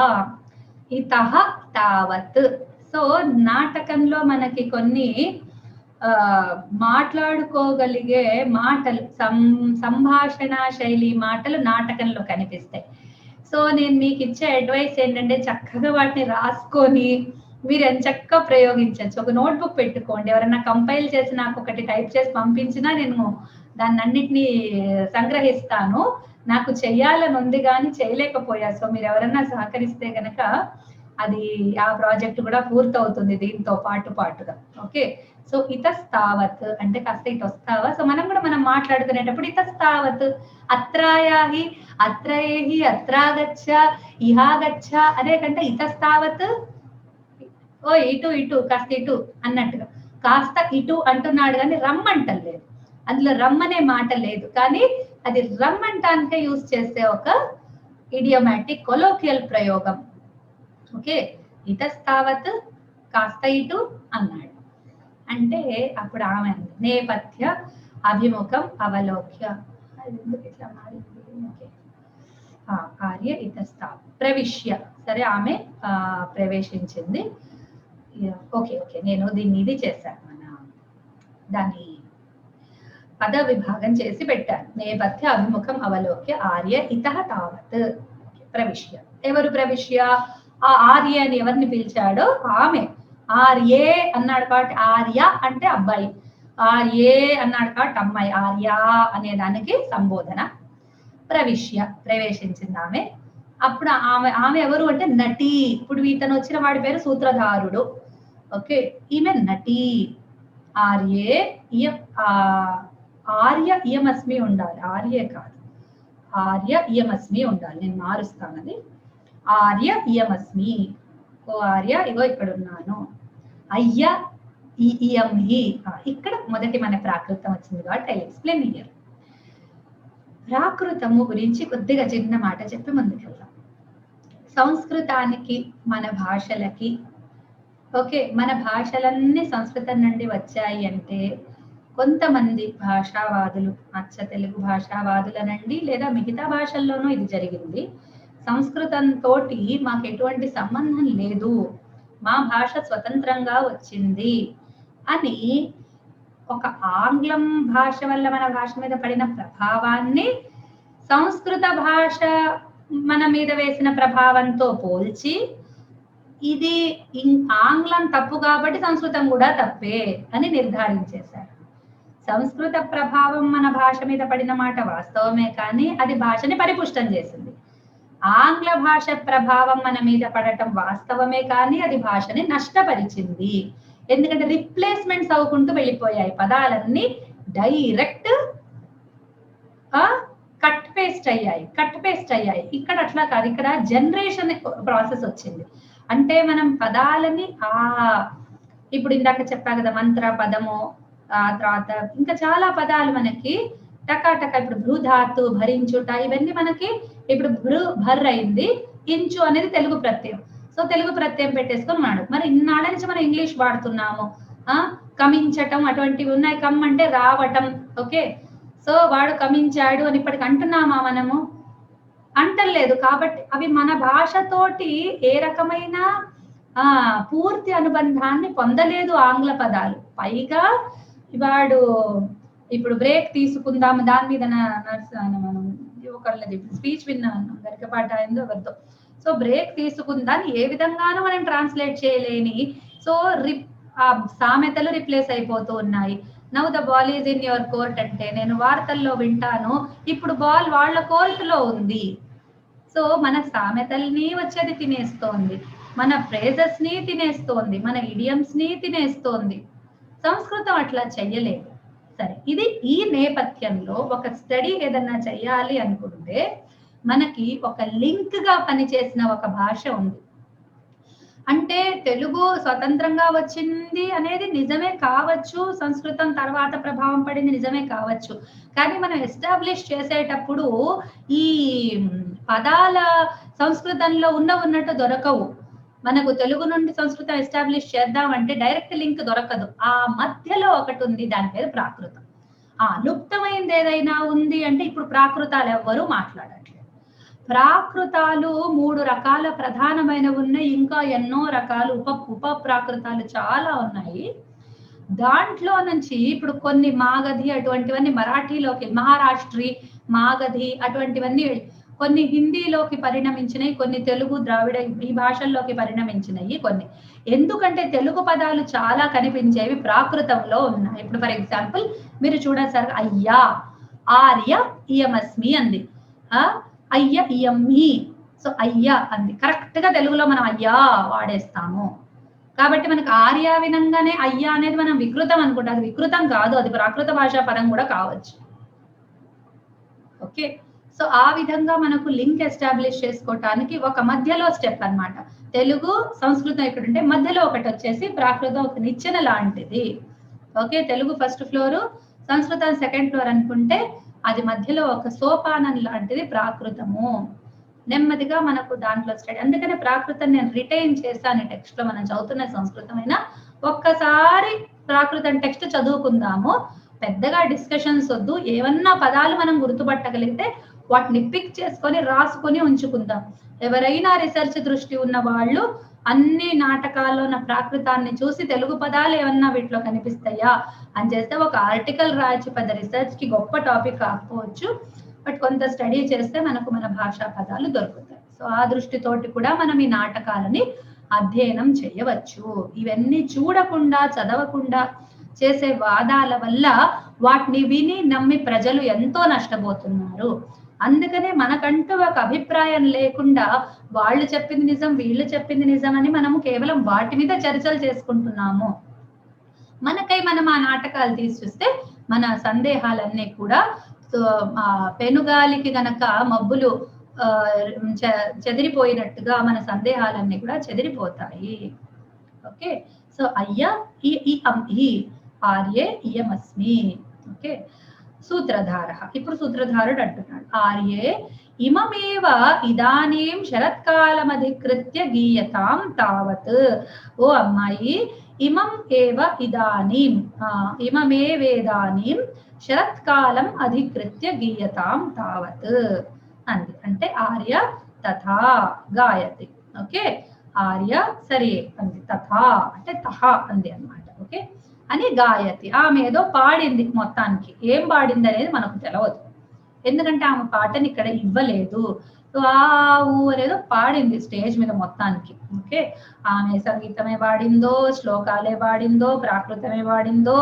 ఇతః తావత్. సో నాటకంలో మనకి కొన్ని మాట్లాడుకోగలిగే మాటలు, సంభాషణ శైలి మాటలు నాటకంలో కనిపిస్తాయి. సో నేను మీకు ఇచ్చే అడ్వైస్ ఏంటంటే చక్కగా వాటిని రాసుకొని మీరు ఎంచక్క ప్రయోగించవచ్చు. ఒక నోట్బుక్ పెట్టుకోండి. ఎవరైనా కంపైల్ చేసి నాకు ఒకటి టైప్ చేసి పంపించినా నేను దాన్ని అన్నిటినీ సంగ్రహిస్తాను. నాకు చెయ్యాలని ఉంది కానీ చేయలేకపోయా. సో మీరు ఎవరైనా సహకరిస్తే కనుక అది ఆ ప్రాజెక్ట్ కూడా పూర్తవుతుంది దీంతో పాటుగా. ఓకే, సో ఇతస్తావత్ అంటే కాస్త ఇటు వస్తావా. సో మనం కూడా మనం మాట్లాడుకునేటప్పుడు ఇతస్తావత్, అత్రాయాహి, అత్రయేహి, అత్రాగచ్చ, ఇహాగచ్చ అదే కంటే ఇతస్తావత్ ఓ ఇటు ఇటు కాస్త ఇటు అన్నట్టుగా. కాస్త ఇటు అంటున్నాడు కానీ రమ్మంటలేదు, అందులో రమ్మనే మాట లేదు, కానీ అది రమ్మంటానికే యూజ్ చేసే ఒక ఇడియోమాటిక్ కొలోకియల్ ప్రయోగం. ఓకే, ఇతస్తావత్ కాస్త ఇటు అన్నాడు అంటే అప్పుడు ఆమె నేపథ్య అభిముఖం అవలోక్య. ఇట్లా మారింది. ఆర్య ఇతస్తావ ప్రవిశ్య. సరే ఆమె ప్రవేశించింది. ఓకే ఓకే నేను దీన్ని ఇది చేశాను, మన దాన్ని పద విభాగం చేసి పెట్టాను. నేపథ్య అభిముఖం అవలోక్య ఆర్య ఇతః తావత్ ప్రవిశ్య. ఎవరు ప్రవిశ్య? ఆ ఆర్య అని ఎవరిని పిలిచాడో ఆమె. ఆర్యే అన్నాడు కాబట్టి ఆర్య అంటే అబ్బాయి, ఆర్యే అన్నాడు కాబట్టి అమ్మాయి. ఆర్య అనే దానికి సంబోధన. ప్రవిశ్య ప్రవేశించింది ఆమె. అప్పుడు ఆమె ఎవరు అంటే నటి. ఇప్పుడు ఇతను వచ్చిన వాడి పేరు సూత్రధారుడు. ఓకే, ఈమె నటి. ఆర్యే ఆర్య ఇయమస్మి ఉండాలి, ఆర్యే కాదు, ఆర్య ఇయమస్మి ఉండాలి. నేను మారుస్తానది. ఆర్య ఇయమస్మి. ఓ ఆర్య ఇగో ఇక్కడ ఉన్నాను. అయ్య ఇయం హి. ఇక్కడ మొదటి మన ప్రాకృతం వచ్చింది కాబట్టి ఐ ఎక్స్ప్లెయిన్ హియర్. ప్రాకృతము గురించి కొద్దిగా చిన్న మాట చెప్పి ముందుకెళ్దాం. సంస్కృతానికి మన భాషలకి, ఓకే, మన భాషలన్నీ సంస్కృతం నుండి వచ్చాయి అంటే కొంతమంది భాషావాదులు, అచ్చ తెలుగు భాషావాదులనండి లేదా మిగతా భాషల్లోనూ ఇది జరిగింది, సంస్కృతంతో మాకు ఎటువంటి సంబంధం లేదు, మా భాష స్వతంత్రంగా వచ్చింది అని ఒక ఆంగ్లం భాష వల్ల మన భాష మీద పడిన ప్రభావాన్ని సంస్కృత భాష మన మీద వేసిన ప్రభావంతో పోల్చి ఇది ఆంగ్లం తప్పు కాబట్టి సంస్కృతం కూడా తప్పే అని నిర్ధారించేశారు. సంస్కృత ప్రభావం మన భాష మీద పడిన మాట వాస్తవమే, కానీ అది భాషని పరిపుష్టం చేసింది. ఆంగ్ల భాష ప్రభావం మన మీద పడటం వాస్తవమే, కానీ అది భాషని నష్టపరిచింది. ఎందుకంటే రిప్లేస్మెంట్స్ అవ్వకుంటూ వెళ్ళిపోయాయి, పదాలన్నీ డైరెక్ట్ కట్ పేస్ట్ అయ్యాయి. ఇక్కడ అట్లా కాదు, ఇక్కడ జనరేషన్ ప్రాసెస్ వచ్చింది. అంటే మనం పదాలని ఇప్పుడు ఇందాక చెప్పా కదా, మంత్ర పదము, ఆ తర్వాత ఇంకా చాలా పదాలు మనకి టకాటక. ఇప్పుడు భృధాతు, భరించుట, ఇవన్నీ మనకి ఇప్పుడు భర్ అయింది. ఇంచు అనేది తెలుగు ప్రత్యయం. సో తెలుగు ప్రత్యయం పెట్టేసుకొని వాడు. మరి ఇన్నాళ్ళ నుంచి మనం ఇంగ్లీష్ వాడుతున్నాము. కమించటం అటువంటివి ఉన్నాయి. కమ్ అంటే రావటం. ఓకే, సో వాడు కమించాడు అని ఇప్పటికి అంటున్నామా మనము? అంటలేదు. కాబట్టి అవి మన భాషతోటి ఏ రకమైన పూర్తి అనుబంధాన్ని పొందలేదు ఆంగ్ల పదాలు. పైగా వాడు ఇప్పుడు బ్రేక్ తీసుకుందాం దాని మీద మనం ఒకళ్ళది స్పీచ్ విన్నాను, గరికపాట అయిందో ఎవరితో. సో బ్రేక్ తీసుకుందాన్ని ఏ విధంగానూ మనం ట్రాన్స్లేట్ చేయలేని, సో సామెతలు రిప్లేస్ అయిపోతూ ఉన్నాయి. Now the ball is in your court అంటే నేను వార్తల్లో వింటాను, ఇప్పుడు బాల్ వాళ్ళ కోర్టులో ఉంది. సో మన సామెతల్ని వచ్చేది తినేస్తోంది, మన ఫ్రేజెస్ ని తినేస్తోంది, మన ఇడియమ్స్ ని తినేస్తోంది. సంస్కృతం అట్లా చెయ్యలేదు. సరే, ఇది ఈ నేపథ్యంలో ఒక స్టడీ ఏదన్నా చెయ్యాలి అనుకుంటే మనకి ఒక లింక్ గా పనిచేసిన ఒక భాష ఉంది. అంటే తెలుగు స్వతంత్రంగా వచ్చింది అనేది నిజమే కావచ్చు, సంస్కృతం తర్వాత ప్రభావం పడింది నిజమే కావచ్చు. కానీ మనం ఎస్టాబ్లిష్ చేసేటప్పుడు ఈ పదాల సంస్కృతంలో ఉన్నట్టు దొరకవు. మనకు తెలుగు నుండి సంస్కృతం ఎస్టాబ్లిష్ చేద్దామంటే డైరెక్ట్ లింక్ దొరకదు. ఆ మధ్యలో ఒకటి ఉంది, దాని పేరు ప్రాకృతం. లుప్తమైంది ఏదైనా ఉంది అంటే ఇప్పుడు ప్రాకృతాలు ఎవ్వరూ మాట్లాడట్లేదు. ప్రాకృతాలు 3 రకాల ప్రధానమైనవి ఉన్నాయి, ఇంకా ఎన్నో రకాలు ఉప ప్రాకృతాలు చాలా ఉన్నాయి. దాంట్లో నుంచి ఇప్పుడు కొన్ని మాగధి అటువంటివన్నీ మరాఠీలోకి, మహారాష్ట్రి, మాగధి అటువంటివన్నీ కొన్ని హిందీలోకి పరిణమించినాయి, కొన్ని తెలుగు ద్రావిడ ఈ భాషల్లోకి పరిణమించినాయి కొన్ని. ఎందుకంటే తెలుగు పదాలు చాలా కనిపించేవి ప్రాకృతంలో ఉన్నాయి. ఇప్పుడు ఫర్ ఎగ్జాంపుల్ మీరు చూడండి సార్, అయ్యా, ఆర్య ఇయమస్మి అంది, అయ్య ఇయమ్మి. సో అయ్యా అంది, కరెక్ట్ గా తెలుగులో మనం అయ్యా వాడేస్తాము. కాబట్టి మనకు ఆర్య వినంగానే అయ్యా అనేది మనం వికృతం అనుకుంటాం. అది వికృతం కాదు, అది ప్రాకృత భాషా పదం కూడా కావచ్చు. ఓకే, సో ఆ విధంగా మనకు లింక్ ఎస్టాబ్లిష్ చేసుకోవటానికి ఒక మధ్యలో స్టెప్ అన్నమాట. తెలుగు సంస్కృతం ఎక్కడుంటే మధ్యలో ఒకటి వచ్చేసి ప్రాకృతం ఒక నిచ్చెన లాంటిది. ఓకే, తెలుగు ఫస్ట్ ఫ్లోర్, సంస్కృతం సెకండ్ ఫ్లోర్ అనుకుంటే అది మధ్యలో ఒక సోపానం లాంటిది ప్రాకృతము. నెమ్మదిగా మనకు దాంట్లో స్టడీ, అందుకనే ప్రాకృతం నేను రిటైన్ చేశాను టెక్స్ట్ లో. మనం చదువుతున్న సంస్కృతమైనా ఒక్కసారి ప్రాకృతం టెక్స్ట్ చదువుకుందాము, పెద్దగా డిస్కషన్స్ వద్దు. ఏమన్నా పదాలు మనం గుర్తుపట్టగలిగితే వాటిని పిక్ చేసుకొని రాసుకొని ఉంచుకుందాం. ఎవరైనా రీసెర్చ్ దృష్టి ఉన్న వాళ్ళు అన్ని నాటకాల్లో ఉన్న ప్రాకృతాన్ని చూసి తెలుగు పదాలు ఏమన్నా వీటిలో కనిపిస్తాయా అని చేస్తే ఒక ఆర్టికల్ రాయొచ్చు. పెద్ద రీసెర్చ్ కి గొప్ప టాపిక్ కాకపోవచ్చు, బట్ కొంత స్టడీ చేస్తే మనకు మన భాషా పదాలు దొరుకుతాయి. సో ఆ దృష్టితోటి కూడా మనం ఈ నాటకాలని అధ్యయనం చేయవచ్చు. ఇవన్నీ చూడకుండా చదవకుండా చేసే వాదాల వల్ల వాటిని విని నమ్మి ప్రజలు ఎంతో నష్టపోతున్నారు. అందుకనే మనకంటూ ఒక అభిప్రాయం లేకుండా వాళ్ళు చెప్పింది నిజం, వీళ్ళు చెప్పింది నిజం అని మనము కేవలం వాటి మీద చర్చలు చేసుకుంటున్నాము. మనకై మనం ఆ నాటకాలు తీసి చూస్తే మన సందేహాలన్నీ కూడా పెనుగాలికి గనక మబ్బులు చెదిరిపోయినట్టుగా మన సందేహాలన్నీ కూడా చెదిరిపోతాయి. ఓకే, సో అయ్యా ఈ ఆర్యే ఇయమస్మి. ఓకే, సూత్రధార. ఇప్పుడు సూత్రధారుడు అంటున్నాడు, ఆర్యే ఇమమేవ ఇదానీం శరత్కాలమధికృత్య గీయతాం తావత్. ఓ అమ్మాయి, ఇమం ఏవ ఇదానీం, ఇమమేవేదానీం శరత్కాలం అధికృత్య గీయతాం తావత్ అంది. అంటే ఆర్య తథా గాయతి. ఓకే, ఆర్య సరే అంది, తథా అంటే తహా అంది అన్నమాట. ఓకే, అని గాయతి, ఆమె ఏదో పాడింది. మొత్తానికి ఏం పాడింది అనేది మనకు తెలియదు, ఎందుకంటే ఆమె పాటని ఇక్కడ ఇవ్వలేదు. ఆ ఊ అనేదో పాడింది స్టేజ్ మీద మొత్తానికి. ఓకే, ఆమె సంగీతమే పాడిందో, శ్లోకాలే పాడిందో, ప్రాకృతమే పాడిందో,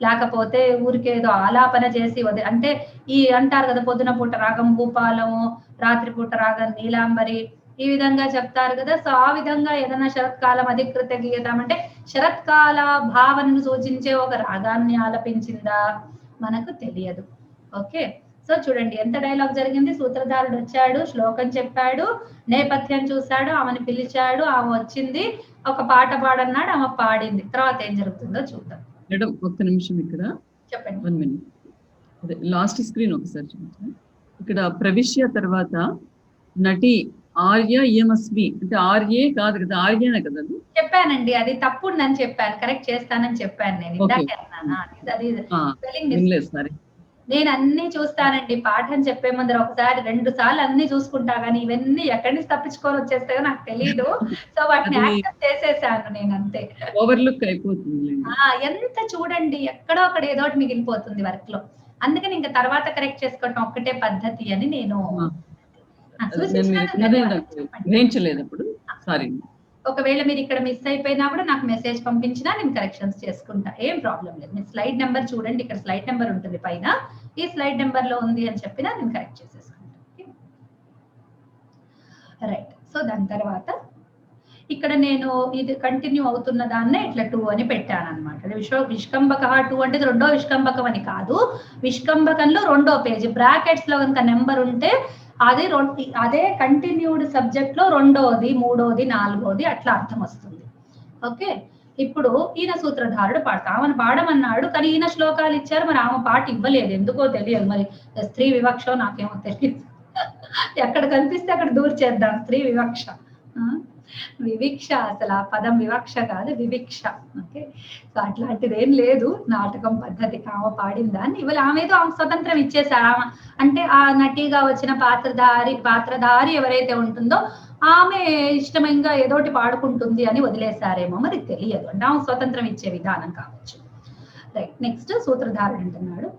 లేకపోతే ఊరికేదో ఆలాపన చేసి అంటే ఈ అంటారు కదా, పొద్దున పూట రాగం భూపాలము, రాత్రి పూట రాగం నీలాంబరి, ఈ విధంగా చెప్తారు కదా. సో ఆ విధంగా ఏదైనా శరత్కాలం అధికృత గీయతం అంటే శరత్కాల భావనను సూచించే ఒక రాగాన్ని ఆలపించిందా మనకు తెలియదు. ఓకే, సో చూడండి ఎంత డైలాగ్ జరిగింది. సూత్రధారుడు వచ్చాడు, శ్లోకం చెప్పాడు, నేపథ్యం చూశాడు, ఆమెను పిలిచాడు, ఆమె వచ్చింది, ఒక పాట పాడన్నాడు, ఆమె పాడింది. తర్వాత ఏం జరుగుతుందో చూద్దాం. మేడం ఒక్క నిమిషం ఇక్కడ చెప్పండి. 1 minute. అదే లాస్ట్ స్క్రీన్ ఒకసారి చూపించండి. ఇక్కడ ప్రవిశ్య తర్వాత నటి ఆర్య ఇయమస్మి అంటే ఆర్యే కాదు కదా, ఆర్యనే కదా. చెప్పానండి, అది తప్పు ఉందని చెప్పాను, కరెక్ట్ చేస్తానని చెప్పాను నేను ఇందాకే అన్నానా. అది స్పెల్లింగ్ మిస్టేక్. నేను అన్ని చూస్తానండి, పాఠం చెప్పే ముందర ఒకసారి 2 సార్లు అన్ని చూసుకుంటా, కానీ ఇవన్నీ ఎక్కడి నుంచి తప్పించుకొని వచ్చేస్తాయో నాకు తెలియదు. సో వాటిని యాక్సెప్ట్ చేసేసాను నేను, అంతే. ఓవర్లుక్ అయిపోతుంది. ఎంత చూడండి, ఎక్కడో అక్కడ ఏదో ఒకటి మిగిలిపోతుంది వర్క్ లో. అందుకని ఇంకా తర్వాత కరెక్ట్ చేసుకోవటం ఒక్కటే పద్ధతి అని నేను గ్రహించలేదు. సారీ. ఒకవేళ మీరు ఇక్కడ మిస్ అయిపోయినా కూడా నాకు మెసేజ్ పంపించినా నేను కరెక్షన్స్ చేసుకుంటా, ఏం ప్రాబ్లం లేదు. మీరు స్లైడ్ నెంబర్ చూడండి, ఇక్కడ స్లైడ్ నెంబర్ ఉంటుంది పైన, ఈ స్లైడ్ నెంబర్ లో ఉంది అని చెప్పినా నేను కరెక్ట్ చేసేసుకుంటా. రైట్, సో దాని తర్వాత ఇక్కడ నేను ఇది కంటిన్యూ అవుతున్న దాన్నే ఇట్లా 2 అని పెట్టాను అనమాట. విష్కంబక 2 అంటే రెండో విష్కంబకం అని కాదు, విష్కంబకంలో రెండో పేజీ. బ్రాకెట్స్ లో కనుక నెంబర్ ఉంటే అదే కంటిన్యూడ్ సబ్జెక్ట్ లో రెండోది, మూడోది, నాలుగోది అట్లా అర్థం వస్తుంది. ఓకే, ఇప్పుడు ఈయన సూత్రధారుడు పాడతా, ఆమెను పాడమన్నాడు కానీ ఈయన శ్లోకాలు ఇచ్చారు, మరి ఆమె పాట ఇవ్వలేదు, ఎందుకో తెలియదు, మరి స్త్రీ వివక్ష నాకేమో తెలియదు. ఎక్కడ కనిపిస్తే అక్కడ దూరం చేద్దాం స్త్రీ వివక్ష. వివిక్ష, అసలు ఆ పదం వివక్ష కాదు, వివిక్ష. ఓకే, సో అట్లాంటిది ఏం లేదు, నాటకం పద్ధతి ఆమె పాడిన దాన్ని ఇవాళ ఆమెతో ఆమె స్వతంత్రం ఇచ్చేసారు. ఆమె అంటే ఆ నటిగా వచ్చిన పాత్రధారి ఎవరైతే ఉంటుందో ఆమె ఇష్టంగా ఏదోటి పాడుకుంటుంది అని వదిలేశారేమో, మరి తెలియదు. అంటే ఆమె స్వతంత్రం ఇచ్చే విధానం కావచ్చు. రైట్, నెక్స్ట్ సూత్రధారుడు అంటున్నాడు,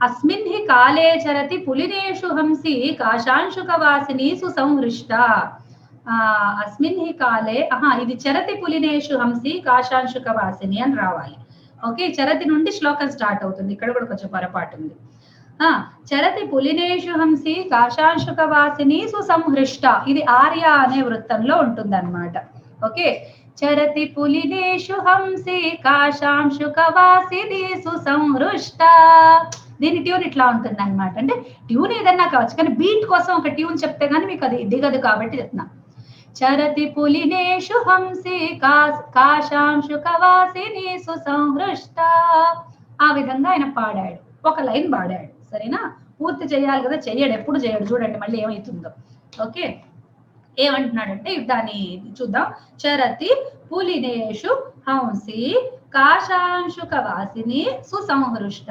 అస్మిన్ హి కాలే చరతి పులినేషు హంసి కాశాంశుక వాసిని సుసంహృష్ట. అస్మిన్ హి కాలే, ఇది చరతి పులినేషు హంసి కాశాంశుక వాసిని అని రావాలి. ఓకే, చరతి నుండి శ్లోకం స్టార్ట్ అవుతుంది, ఇక్కడ కూడా కొంచెం పొరపాటు ఉంది. చరతి పులినేషు హంసి కాశాంశుక వాసిని సుసంహృష్ట, ఇది ఆర్య అనే వృత్తంలో ఉంటుంది అన్నమాట. ఓకే, చరతి పులినేషు హంసి కాశాంశుక వాసిని సుసంహృష్ట, దీని ట్యూన్ ఇట్లా ఉంటుంది అనమాట. అంటే ట్యూన్ ఏదన్నా కావచ్చు కానీ బీట్ కోసం ఒక ట్యూన్ చెప్తే గానీ మీకు అది దిగదు కాబట్టి చెప్తున్నా. చరతి పులినేషు హంసి కాశాంశుక వాసిని సుసంహృష్ట, ఆ విధంగా ఆయన పాడాడు, ఒక లైన్ పాడాడు. సరేనా, పూర్తి చేయాలి కదా, చెయ్యడు, ఎప్పుడు చేయడు. చూడండి మళ్ళీ ఏమైతుందో. ఓకే, ఏమంటున్నాడంటే దాన్ని చూద్దాం. చరతి పులినేషు హంసి కాశాంశుక వాసిని సుసంహృష్ట,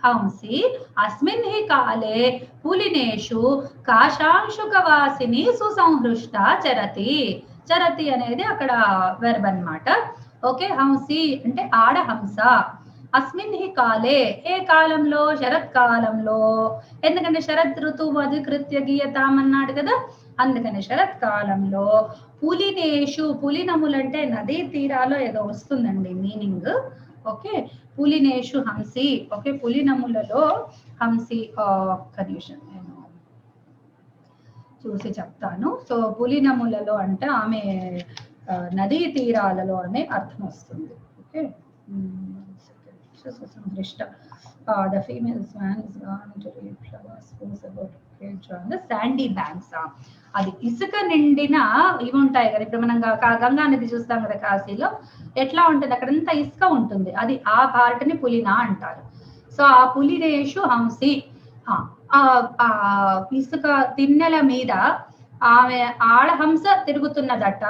హంసి అస్మిన్ హి కాలే పులినేషు కాశాంశుక వాసిని సుసంహృష్ట చరతి. చరతి అనేది అక్కడ వెర్బ్ అన్నమాట. ఓకే, హంసి అంటే ఆడ హంస. అస్మిన్ హి కాలే, ఏ కాలంలో? శరత్కాలంలో. ఎందుకంటే శరత్ ఋతువు అధికృత్య గీయతాం అన్నాడు కదా, అందుకని శరత్కాలంలో పులినేషు, పులినములంటే నదీ తీరాలో ఏదో వస్తుందండి మీనింగ్. ఓకే, పులినేషు హంసి. ఓకే, పులినములలో హంసి, ఒక్క నిమిషం నేను చూసి చెప్తాను. సో పులినములలో అంటే ఆమె నదీ తీరాలలో అనే అర్థం వస్తుంది. Okay, the female swan is gone to reap flowers, who's about to cage on the sandy banks. అది ఇసుక నిండిన ఇవి ఉంటాయి కదా, ఇప్పుడు మనం గంగా నది చూస్తాం కదా కాశీలో, ఎట్లా ఉంటుంది అక్కడంతా ఇసుక ఉంటుంది, అది ఆ పార్ట్ ని పులినా అంటారు. సో ఆ పులినేషు హంసి, ఆ ఇసుక తిన్నెల మీద ఆమె ఆడహంస తిరుగుతున్నదట,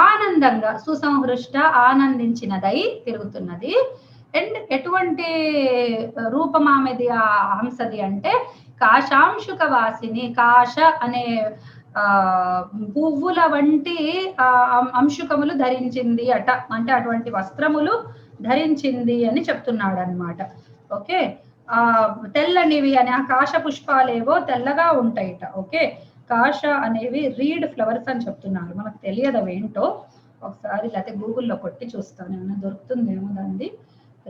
ఆనందంగా, సుసంహృష్ట ఆనందించినదై తిరుగుతున్నది. అండ్ ఎటువంటి రూపం ఆమెది ఆ హంసది అంటే కాశాంశుక వాసిని, కాశ అనే పువ్వుల వంటి అంశుకములు ధరించింది అట, అంటే అటువంటి వస్త్రములు ధరించింది అని చెప్తున్నాడు అనమాట. ఓకే, తెల్లనివి అని, ఆ కాశ పుష్పాలేవో తెల్లగా ఉంటాయిట. ఓకే, కాశ అనేవి రీడ్ ఫ్లవర్స్ అని చెప్తున్నారు, మనకు తెలియదు అవేంటో, ఒకసారి లేకపోతే గూగుల్లో కొట్టి చూస్తాను, ఏమైనా దొరుకుతుందేమో దాన్ని.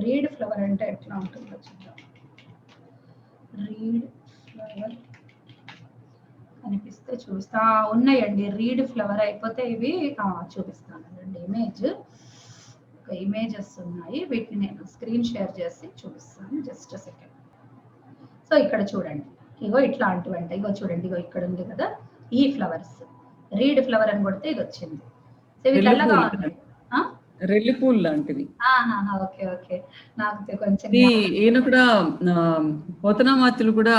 రీడ్ ఫ్లవర్ అంటే ఎట్లా ఉంటుందో చూద్దాం. రీడ్ ఫ్లవర్ కనిపిస్తే చూస్తా, ఉన్నాయండి రీడ్ ఫ్లవర్. అయిపోతే ఇవి చూపిస్తాను అండి, ఇమేజెస్ ఉన్నాయి, వీటిని నేను స్క్రీన్ షేర్ చేసి చూపిస్తాను, జస్ట్ సెకండ్. సో ఇక్కడ చూడండి, ఇగో ఇట్లాంటివి అంటే, ఇగో చూడండి, ఇగో ఇక్కడ ఉంది కదా ఈ ఫ్లవర్స్, రీడ్ ఫ్లవర్ అని కొడితే ఇది వచ్చింది. సో ఇవి తెల్లగా ఉన్నాయి, రెల్లి పూలు లాంటివి. ఓకే ఓకే, నాకు కొంచెం ఈయన కూడా పోతనామాత్యులు కూడా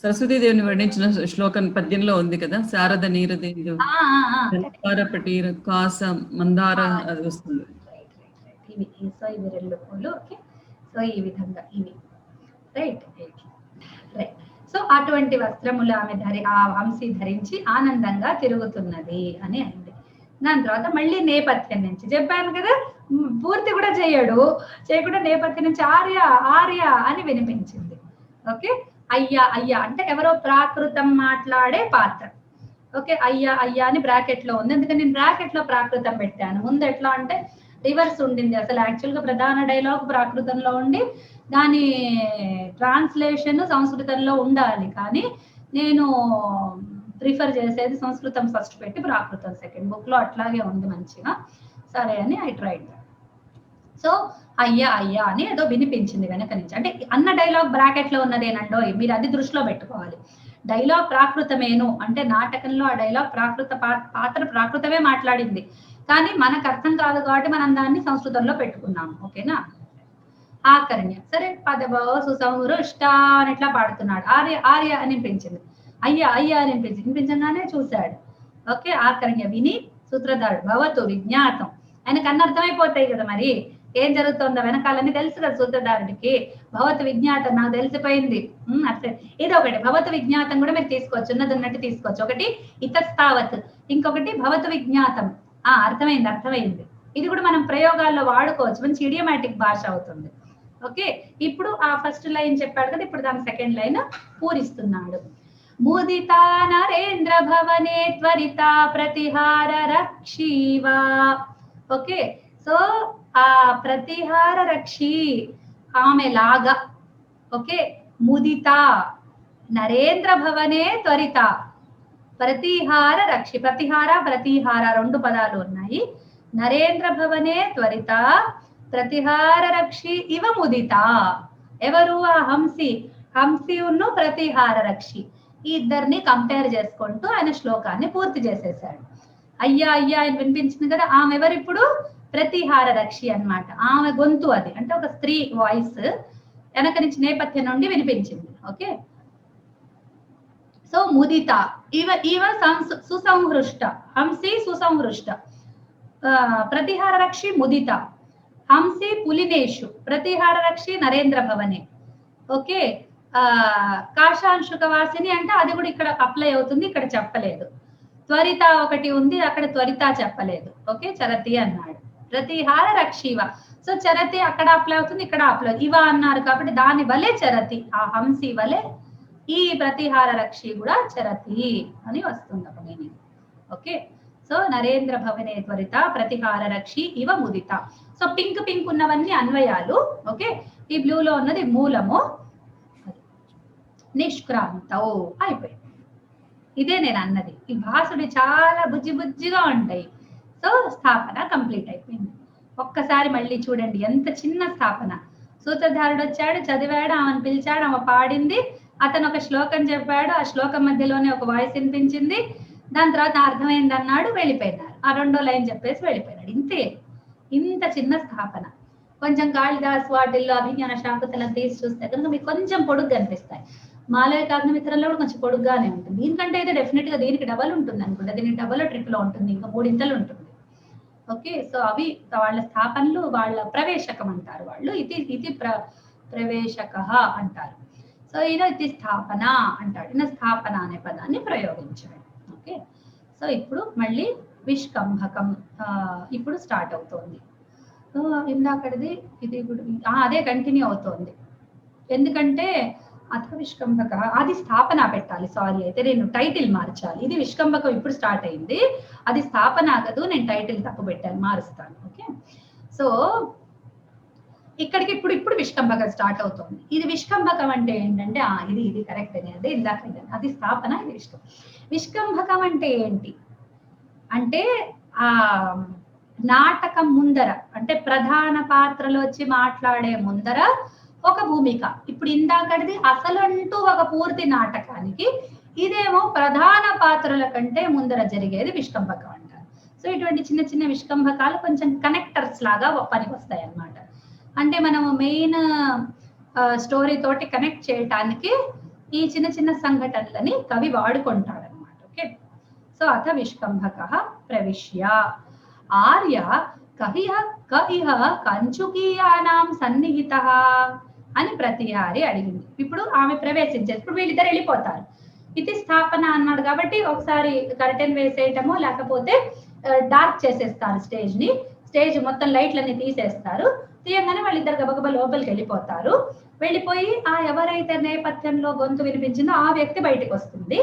సరస్వతీదేవిని వర్ణించిన శ్లోకం పద్యంలో ఉంది కదా, శారద నీరదేవి పటీర కాస మందార, అది వస్తుంది. ఇవి, సో ఇవి రెల్లి పూలు. ఓకే, సో ఈ విధంగా ఇవి, రైట్ రైట్. సో అటువంటి వస్త్రములు ఆమె ఆ హంసి ధరించి ఆనందంగా తిరుగుతున్నది అని అయింది. దాని తర్వాత మళ్ళీ నేపథ్యం నుంచి చెప్పాను కదా, పూర్తి కూడా చేయకుండా నేపథ్యం నుంచి ఆర్య ఆర్య అని వినిపించింది. ఓకే, అయ్యా అయ్యా అంటే ఎవరో ప్రాకృతం మాట్లాడే పాత్ర. ఓకే, అయ్యా అయ్యా అని బ్రాకెట్ లో ఉంది, అందుకని నేను బ్రాకెట్ లో ప్రాకృతం పెట్టాను. ముందు ఎట్లా అంటే రివర్స్ ఉండింది, అసలు యాక్చువల్ గా ప్రధాన డైలాగ్ ప్రాకృతంలో ఉండి దాని ట్రాన్స్లేషన్ సంస్కృతంలో ఉండాలి, కానీ నేను ప్రిఫర్ చేసేది సంస్కృతం ఫస్ట్ పెట్టి ప్రాకృతం సెకండ్. బుక్ లో అట్లాగే ఉంది మంచిగా, సరే అని ఐ ట్రైడ్. సో అయ్యా అయ్యా అని ఏదో వినిపించింది వెనక నుంచి, అంటే అన్న డైలాగ్ బ్రాకెట్ లో ఉన్నదేనండో, మీరు అది దృష్టిలో పెట్టుకోవాలి. డైలాగ్ ప్రాకృతమేను అంటే నాటకంలో ఆ డైలాగ్ పాత్ర ప్రాకృతమే మాట్లాడింది, కానీ మనకు అర్థం కాదు కాబట్టి మనం దాన్ని సంస్కృతంలో పెట్టుకున్నాము. ఓకేనా? ఆకర్ణ్య సరే పదభవ సుసంహృష్ట అని ఇట్లా పాడుతున్నాడు. ఆర్య ఆర్య అని వినిపించింది, అయ్యా అయ్యా అని వినిపించగానే చూశాడు. ఓకే, ఆకర్ణ్య విని సూత్రధారుడు భవతు విజ్ఞాతం, ఆయనకు అన్న అర్థమైపోతాయి కదా మరి ఏం జరుగుతుందో వెనకాలని తెలుసు కదా సూత్రధారుడికి. భవతు విజ్ఞాతం నాకు తెలిసిపోయింది. అర్థం ఇది ఒకటి. భవతు విజ్ఞాతం కూడా మీరు తీసుకోవచ్చు, ఉన్నది ఉన్నట్టు తీసుకోవచ్చు. ఒకటి ఇతస్తావత్, ఇంకొకటి భవతు విజ్ఞాతం. అర్థమైంది. ఇది కూడా మనం ప్రయోగాల్లో వాడుకోవచ్చు, మంచి ఇడియోమాటిక్ భాష అవుతుంది. ఓకే, ఇప్పుడు ఆ ఫస్ట్ లైన్ చెప్పాడు కదా, ఇప్పుడు దాని సెకండ్ లైన్ పూరిస్తున్నాడు. ముదిత నరేంద్ర భవనే త్వరిత ప్రతిహార రక్షీవా. ఓకే, సో ఆ ప్రతిహార రక్షి ఆమె లాగా. ఓకే, ముదిత నరేంద్ర భవనే త్వరిత ప్రతిహార రక్షి. ప్రతిహార రెండు పదాలు ఉన్నాయి. నరేంద్ర భవనే త్వరిత ప్రతిహార రక్షి ఇవ ముదిత. ఎవరు? ఆ హంసి ఉన్ను ప్రతిహార రక్షి ఈ ఇద్దరిని కంపేర్ చేసుకుంటూ ఆయన శ్లోకాన్ని పూర్తి చేసేసాడు. అయ్యా అయ్యా అని వినిపించింది కదా, ఆమె ఎవరు ఇప్పుడు? ప్రతిహార రక్షి అన్నమాట. ఆమె గొంతు అది, అంటే ఒక స్త్రీ వాయిస్ వెనక నుంచి నేపథ్యం నుండి వినిపించింది. ఓకే, సో ముదిత ఇవ సుసంహృష్ట, హంసి సుసంహృష్ట, ప్రతిహార రక్షి ముదిత, హంసి పులినేషు, ప్రతిహార రక్షి నరేంద్ర భవనే. ఓకే, కాశాంశుక వాసిని అంటే అది కూడా ఇక్కడ అప్లై అవుతుంది, ఇక్కడ చెప్పలేదు. త్వరిత ఒకటి ఉంది, అక్కడ త్వరిత చెప్పలేదు. ఓకే, చరతి అన్నాడు. ప్రతిహార రక్షివ, సో చరతి అక్కడ అప్లై అవుతుంది, ఇక్కడ అప్లై ఇవ అన్నారు కాబట్టి దాని వలె చరతి, ఆ హంసి వలె ఈ ప్రతిహార రక్షి కూడా చరతి అని వస్తుంది ఒక మీనింగ్. ఓకే, సో నరేంద్ర భవనే త్వరిత ప్రతిహార రక్షి ఇవ ముదిత. సో పింక్ ఉన్నవన్నీ అన్వయాలు. ఓకే, ఈ బ్లూలో ఉన్నది మూలము. నిష్క్రాంతో అయిపోయింది. ఇదే నేను అన్నది, ఈ భాసుడు చాలా బుజ్జిగా ఉంటాయి. సో స్థాపన కంప్లీట్ అయిపోయింది. ఒక్కసారి మళ్ళీ చూడండి ఎంత చిన్న స్థాపన. సూత్రధారుడు వచ్చాడు, చదివాడు, ఆమెను పిలిచాడు, ఆమె పాడింది, అతను ఒక శ్లోకం చెప్పాడు, ఆ శ్లోకం మధ్యలోనే ఒక వాయిస్ వినిపించింది, దాని తర్వాత అర్థమైంది అన్నాడు, వెళ్ళిపోయినారు. ఆ రెండో లైన్ చెప్పేసి వెళ్ళిపోయినాడు. ఇంతే, ఇంత చిన్న స్థాపన. కొంచెం కాళిదాస్ వాటిల్లో అభిజ్ఞాన శాకుంతలం తీసి చూస్తే కనుక మీకు కొంచెం పొడుగు కనిపిస్తాయి. మాలయ కాగ్నిమిత్రంలో కూడా కొంచెం పొడుగ్గానే ఉంటుంది. దీనికంటే అయితే డెఫినెట్ గా దీనికి డబల్ ఉంటుంది అనుకుంటా, దీనికి డబల్ ట్రిపుల్ ఉంటుంది, ఇంకా 3 ఇంతలు ఉంటుంది. ఓకే, సో అవి వాళ్ళ స్థాపనలు, వాళ్ళ ప్రవేశకం అంటారు వాళ్ళు. ఇది ప్రవేశక అంటారు. సో ఈయన ఇది స్థాపన అంటాడు. ఈయన స్థాపన అనే పదాన్ని ప్రయోగించాడు. ఓకే, సో ఇప్పుడు మళ్ళీ విష్కంభకం ఇప్పుడు స్టార్ట్ అవుతోంది. ఇందాకడిది ఇది అదే కంటిన్యూ అవుతోంది. ఎందుకంటే అథ విష్కంభక, అది స్థాపన పెట్టాలి. సారీ, అయితే నేను టైటిల్ మార్చాలి. ఇది విష్కంభకం ఇప్పుడు స్టార్ట్ అయింది, అది స్థాపన కాదు, నేను టైటిల్ తప్పు పెట్టాను, మారుస్తాను. ఓకే, సో ఇక్కడికి ఇప్పుడు విష్కంభకం స్టార్ట్ అవుతుంది. ఇది విష్కంభకం అంటే ఏంటంటే ఇది కరెక్ట్ అనేది ఇందాక అది స్థాపన, ఇది విష్కంభకం అంటే ఏంటి అంటే ఆ నాటకం ముందర, అంటే ప్రధాన పాత్రలు వచ్చి మాట్లాడే ముందర ఒక భూమిక. ఇప్పుడు ఇందాకటిది అసలంటూ ఒక పూర్తి నాటకానికి, ఇదేమో ప్రధాన పాత్రల కంటే ముందర జరిగేది విష్కంభకం అంటారు. సో ఇటువంటి చిన్న చిన్న విష్కంభకాలు కొంచెం కనెక్టర్స్ లాగా పనికి వస్తాయి అన్నమాట. అంటే మనము మెయిన్ స్టోరీ తోటి కనెక్ట్ చేయటానికి ఈ చిన్న చిన్న సంఘటనలని కవి వాడుకుంటాడు అనమాట. ఓకే, సో అథ విష్కంభక ప్రవిశ్య ఆర్య కహిహ కంచుకీయానాం సన్నిహిత అని ప్రతిహారి అడిగింది. ఇప్పుడు ఆమె ప్రవేశించేది, ఇప్పుడు వీళ్ళిద్దరు వెళ్ళిపోతారు. ఇది స్థాపన అన్నాడు కాబట్టి ఒకసారి కర్టెన్ వేసేయటమో లేకపోతే డార్క్ చేసేస్తారు స్టేజ్ మొత్తం లైట్లన్నీ తీసేస్తారు. తీయంగానే వాళ్ళిద్దరు గబగబా లోపలికి వెళ్ళిపోతారు. వెళ్ళిపోయి ఆ ఎవరైతే నేపథ్యంలో గొంతు వినిపించిందో ఆ వ్యక్తి బయటకు వస్తుంది.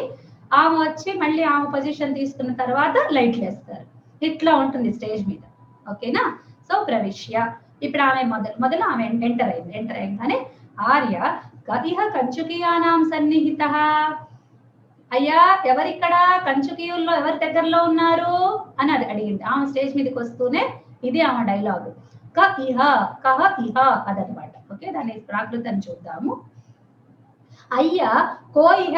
ఆమె వచ్చి మళ్ళీ ఆమె పొజిషన్ తీసుకున్న తర్వాత లైట్లు వేస్తారు. ఇట్లా ఉంటుంది స్టేజ్ మీద. ఓకేనా, సో ప్రవిశ్య ఇప్పుడు ఆమె మొదలు ఆమె ఎంటర్ అయిందని ఆర్య గతిహ కంచుకీయానాం సన్నిహిత, అయ్యా ఎవరిక్కడ కంచుకీయుల్లో ఎవరి దగ్గరలో ఉన్నారు అని అడిగింది. ఆమె స్టేజ్ మీదకి వస్తూనే ఇది ఆమె డైలాగ్, కహ ఇహ అదనమాట. ఓకే, దాని ప్రాకృతం చూద్దాము. అయ్య కో ఇహ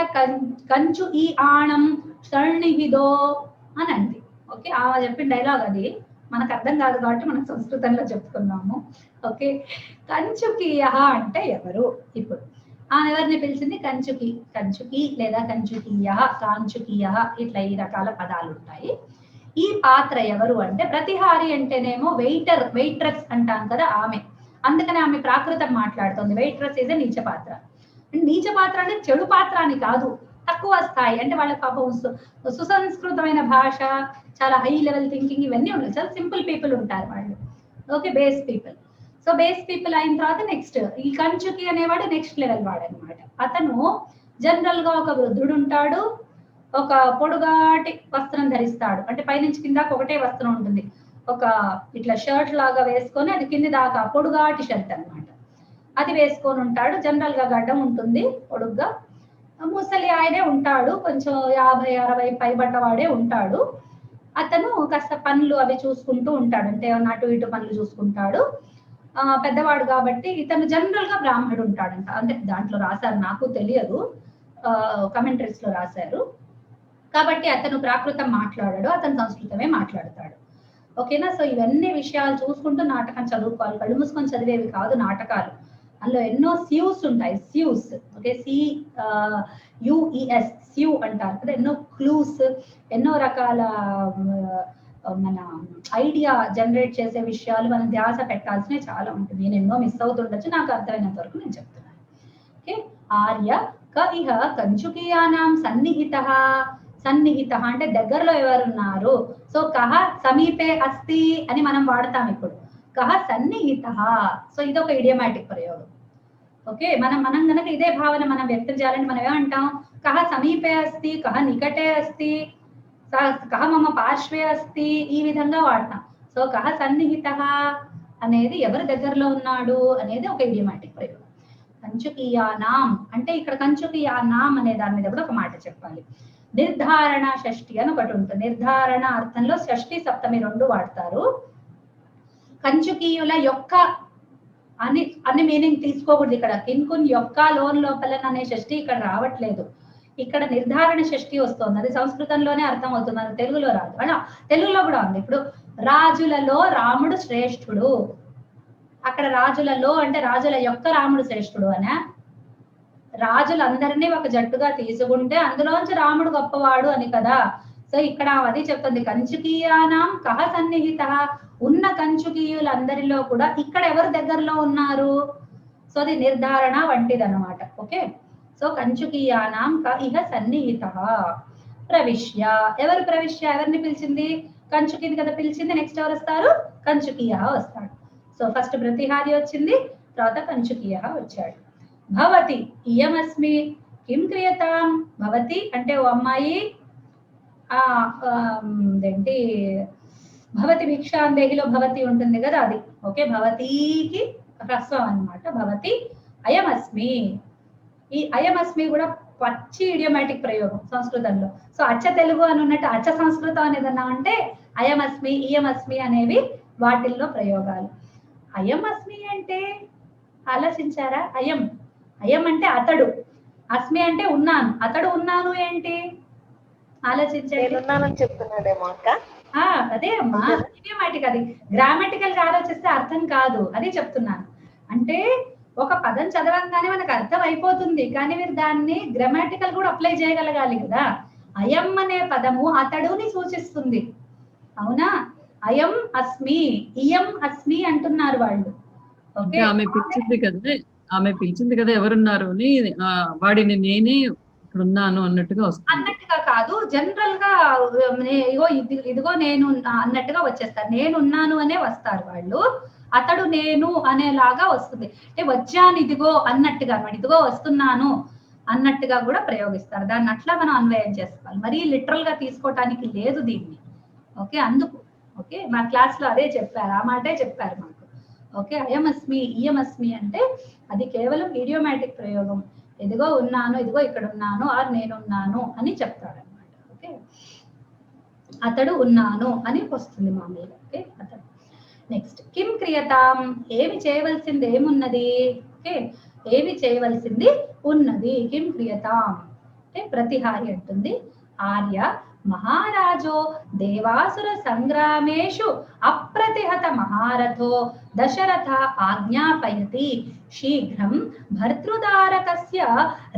కంచు ఈ ఆణం షణ్ణిహిదో అని అంది. ఓకే, ఆ చెప్పిన డైలాగ్ అది మనకు అర్థం కాదు కాబట్టి మనం సంస్కృతంలో చెప్పుకున్నాము. ఓకే, కంచుకీయ అంటే ఎవరు? ఇప్పుడు ఎవరిని పిలిచింది? కంచుకి, కంచుకి లేదా కంచుకీయ, కాంచుకీయ, ఇట్లా ఈ రకాల పదాలు ఉంటాయి. ఈ పాత్ర ఎవరు అంటే ప్రతిహారి అంటేనేమో వెయిటర్, వెయిట్రెస్ అంటాం కదా ఆమె, అందుకని ఆమె ప్రాకృతం మాట్లాడుతుంది. వెయిట్రెస్ ఇస్ నీచ పాత్ర. నీచ పాత్ర అంటే చెడు పాత్ర అని కాదు, తక్కువ స్థాయి, అంటే వాళ్ళ పాపం సుసంస్కృతమైన భాష, చాలా హై లెవెల్ థింకింగ్ ఇవన్నీ ఉండవు, చాలా సింపుల్ పీపుల్ ఉంటారు వాళ్ళు. Okay, base people. So base people అయిన తర్వాత నెక్స్ట్ ఈ కంచుకి అనేవాడు నెక్స్ట్ లెవెల్ వాడు అనమాట. అతను జనరల్ గా ఒక వృద్ధుడు ఉంటాడు, ఒక పొడుగాటి వస్త్రం ధరిస్తాడు, అంటే పైనుంచి కిందాక ఒకటే వస్త్రం ఉంటుంది, ఒక ఇట్లా షర్ట్ లాగా వేసుకొని అది కింది దాకా పొడుగాటి షర్ట్ అన్నమాట, అది వేసుకొని ఉంటాడు. జనరల్ గా గడ్డం ఉంటుంది పొడుగ్గా, ముసలి ఆయనే ఉంటాడు, కొంచెం 50-60 పైబడ్డవాడే ఉంటాడు. అతను కాస్త పనులు అవి చూసుకుంటూ ఉంటాడు, అంటే అటు ఇటు పనులు చూసుకుంటాడు. పెద్దవాడు కాబట్టి ఇతను జనరల్ గా బ్రాహ్మణుడు ఉంటాడంట, అంటే దాంట్లో రాశారు, నాకు తెలియదు, కమెంటరీస్ లో రాశారు. కాబట్టి అతను ప్రాకృతం మాట్లాడాడు, అతను సంస్కృతమే మాట్లాడతాడు. ఓకేనా? సో ఇవన్నీ విషయాలు చూసుకుంటూ నాటకం చదువుకోవాలి, కళ్ళు మూసుకొని చదివేవి కాదు నాటకాలు. అందులో ఎన్నో స్యూస్ ఉంటాయి, స్యూస్. ఓకే, CUES, స్యూ అంటారు కదా, ఎన్నో క్లూస్, ఎన్నో రకాల మన ఐడియా జనరేట్ చేసే విషయాలు మనం ధ్యాస పెట్టాల్సినవి చాలా ఉంటుంది. నేను ఎన్నో మిస్ అవుతుండొచ్చు, నాకు అర్థమైనంత వరకు నేను చెప్తున్నాను. ఓకే, ఆర్య క ఇహ కంచుకీయానాం సన్నిహిత. సన్నిహిత అంటే దగ్గరలో ఎవరున్నారు. సో కహ సమీపే అస్తి అని మనం వాడతాం ఇప్పుడు, కహ సన్నిహిత. సో ఇదొక ఇడియమాటిక్ ప్రయోగం. ఓకే, మనం కనుక ఇదే భావన మనం వ్యక్తం చేయాలంటే మనం ఏమంటాం? కహ సమీపే అస్తి, కహ నికటే అస్తి, కహ మమ పార్శ్వే అస్తి, ఈ విధంగా వాడతాం. సో కహ సన్నిహిత అనేది ఎవరి దగ్గరలో ఉన్నాడు అనేది ఒక ఇడియమాటిక్ ప్రయోగం. కంచుకీయానాం అంటే ఇక్కడ కంచుకీయానాం అనే దాని మీద కూడా ఒక మాట చెప్పాలి. నిర్ధారణ షష్ఠి అని ఒకటి ఉంటుంది. నిర్ధారణ అర్థంలో షష్ఠి సప్తమి రెండు వాడతారు. కంచుకీయుల యొక్క అని మీనింగ్ తీసుకోకూడదు ఇక్కడ. కిన్కున్ యొక్క లోన్ లోపల అనే షష్ఠి ఇక్కడ రావట్లేదు, ఇక్కడ నిర్ధారణ షష్ఠి వస్తుంది. అది సంస్కృతంలోనే అర్థం అవుతుంది, అది తెలుగులో రాదు. అలా తెలుగులో కూడా ఉంది. ఇప్పుడు రాజులలో రాముడు శ్రేష్ఠుడు, అక్కడ రాజులలో అంటే రాజుల యొక్క రాముడు శ్రేష్ఠుడు అనే, రాజులందరినీ ఒక జట్టుగా తీసుకుంటే అందులోంచి రాముడు గొప్పవాడు అని కదా. సో ఇక్కడ అది చెప్తుంది, కంచుకీయానాం కహ సన్నిహిత, ఉన్న కంచుకీయులందరిలో కూడా ఇక్కడ ఎవరు దగ్గరలో ఉన్నారు. సో అది నిర్ధారణ వంటిది అనమాట. ఓకే, సో కంచుకీయానాం క ఇహ సన్నిహిత. ప్రవిశ్య, ఎవరు ప్రవిశ్య? ఎవరిని పిలిచింది? కంచుకీని కదా పిలిచింది, నెక్స్ట్ ఎవరు వస్తారు? కంచుకీయ వస్తాడు. సో ఫస్ట్ ప్రతిహారి వచ్చింది, తర్వాత కంచుకీయ వచ్చాడు. భవతి ఇయమస్మి కిం క్రియతాం. భవతి అంటే ఓ అమ్మాయి, ఏంటి భవతి భిక్షాందేహిలో భవతి ఉంటుంది కదా అది. ఓకే, భవతికి హ్రస్వం అన్నమాట, భవతి. అయమస్మి, ఈ అయమస్మి కూడా పచ్చి ఇడియోమాటిక్ ప్రయోగం సంస్కృతంలో. సో అచ్చ తెలుగు అని ఉన్నట్టు అచ్చ సంస్కృతం అనేది అన్నా అంటే అయమస్మి, ఇయమస్మి అనేవి వాటిల్లో ప్రయోగాలు. అయమస్మి అంటే ఆలోచించారా? అయం, అయం అంటే అతడు, అస్మి అంటే ఉన్నాను, అతడు ఉన్నాను ఏంటి ఆలోచించండి. చెప్తున్నాడేమో అక్క. అదే అమ్మా, ఇడియోమాటిక్. అది గ్రామటికల్ గా ఆలోచిస్తే అర్థం కాదు, అది చెప్తున్నాను. అంటే ఒక పదం చదవంగానే మనకు అర్థం అయిపోతుంది, కానీ మీరు దాన్ని గ్రామటికల్ కూడా అప్లై చేయగలగాలి కదా. అయం అనే పదము అతడుని సూచిస్తుంది, అవునా? అయం అస్మి, ఇయం అస్మి అంటున్నారు వాళ్ళు. ఓకే, ఆమె పిలిచింది కదా ఎవరున్నారు అని, వాడిని నేనే ఇక్కడ ఉన్నాను అన్నట్టుగా వస్తుంది. అన్నట్టుగా కాదు, జనరల్ గా ఇదిగో నేను అన్నట్టుగా వచ్చేస్తారు. నేనున్నాను అనే వస్తారు వాళ్ళు. అతడు నేను అనేలాగా వస్తుంది, అంటే వచ్చాను ఇదిగో అన్నట్టుగా, ఇదిగో వస్తున్నాను అన్నట్టుగా కూడా ప్రయోగిస్తారు. దాన్ని అట్లా మనం అన్వయం చేసుకోవాలి, మరీ లిటరల్ గా తీసుకోవటానికి లేదు దీన్ని. ఓకే, అందుకు ఓకే మా క్లాస్ లో అదే చెప్పారు, ఆ మాటే చెప్పారు మాకు. ఓకే, అయమస్మి ఇయమస్మి అంటే అది కేవలం ఇడియోమాటిక్ ప్రయోగం. ఇదిగో ఉన్నాను, ఇదిగో ఇక్కడ ఉన్నాను, ఆర్ నేనున్నాను అని చెప్తాడు అనమాట. ఓకే, అతడు ఉన్నాను అని వస్తుంది మామూలుగా. ఓకే, అతడు. నెక్స్ట్ కిం క్రియతాం, ఏమి చేయవలసింది ఏమున్నది. ఓకే, ఏమి చేయవలసింది ఉన్నది. కిం క్రియతాం అంటే ప్రతిహారి అంటుంది. ఆర్య మహారాజో దేవాసుర సంగ్రామేషు అప్రతిహత మహారథో దశరథ ఆజ్ఞాపయతి శీఘ్రం భర్తృదారకస్య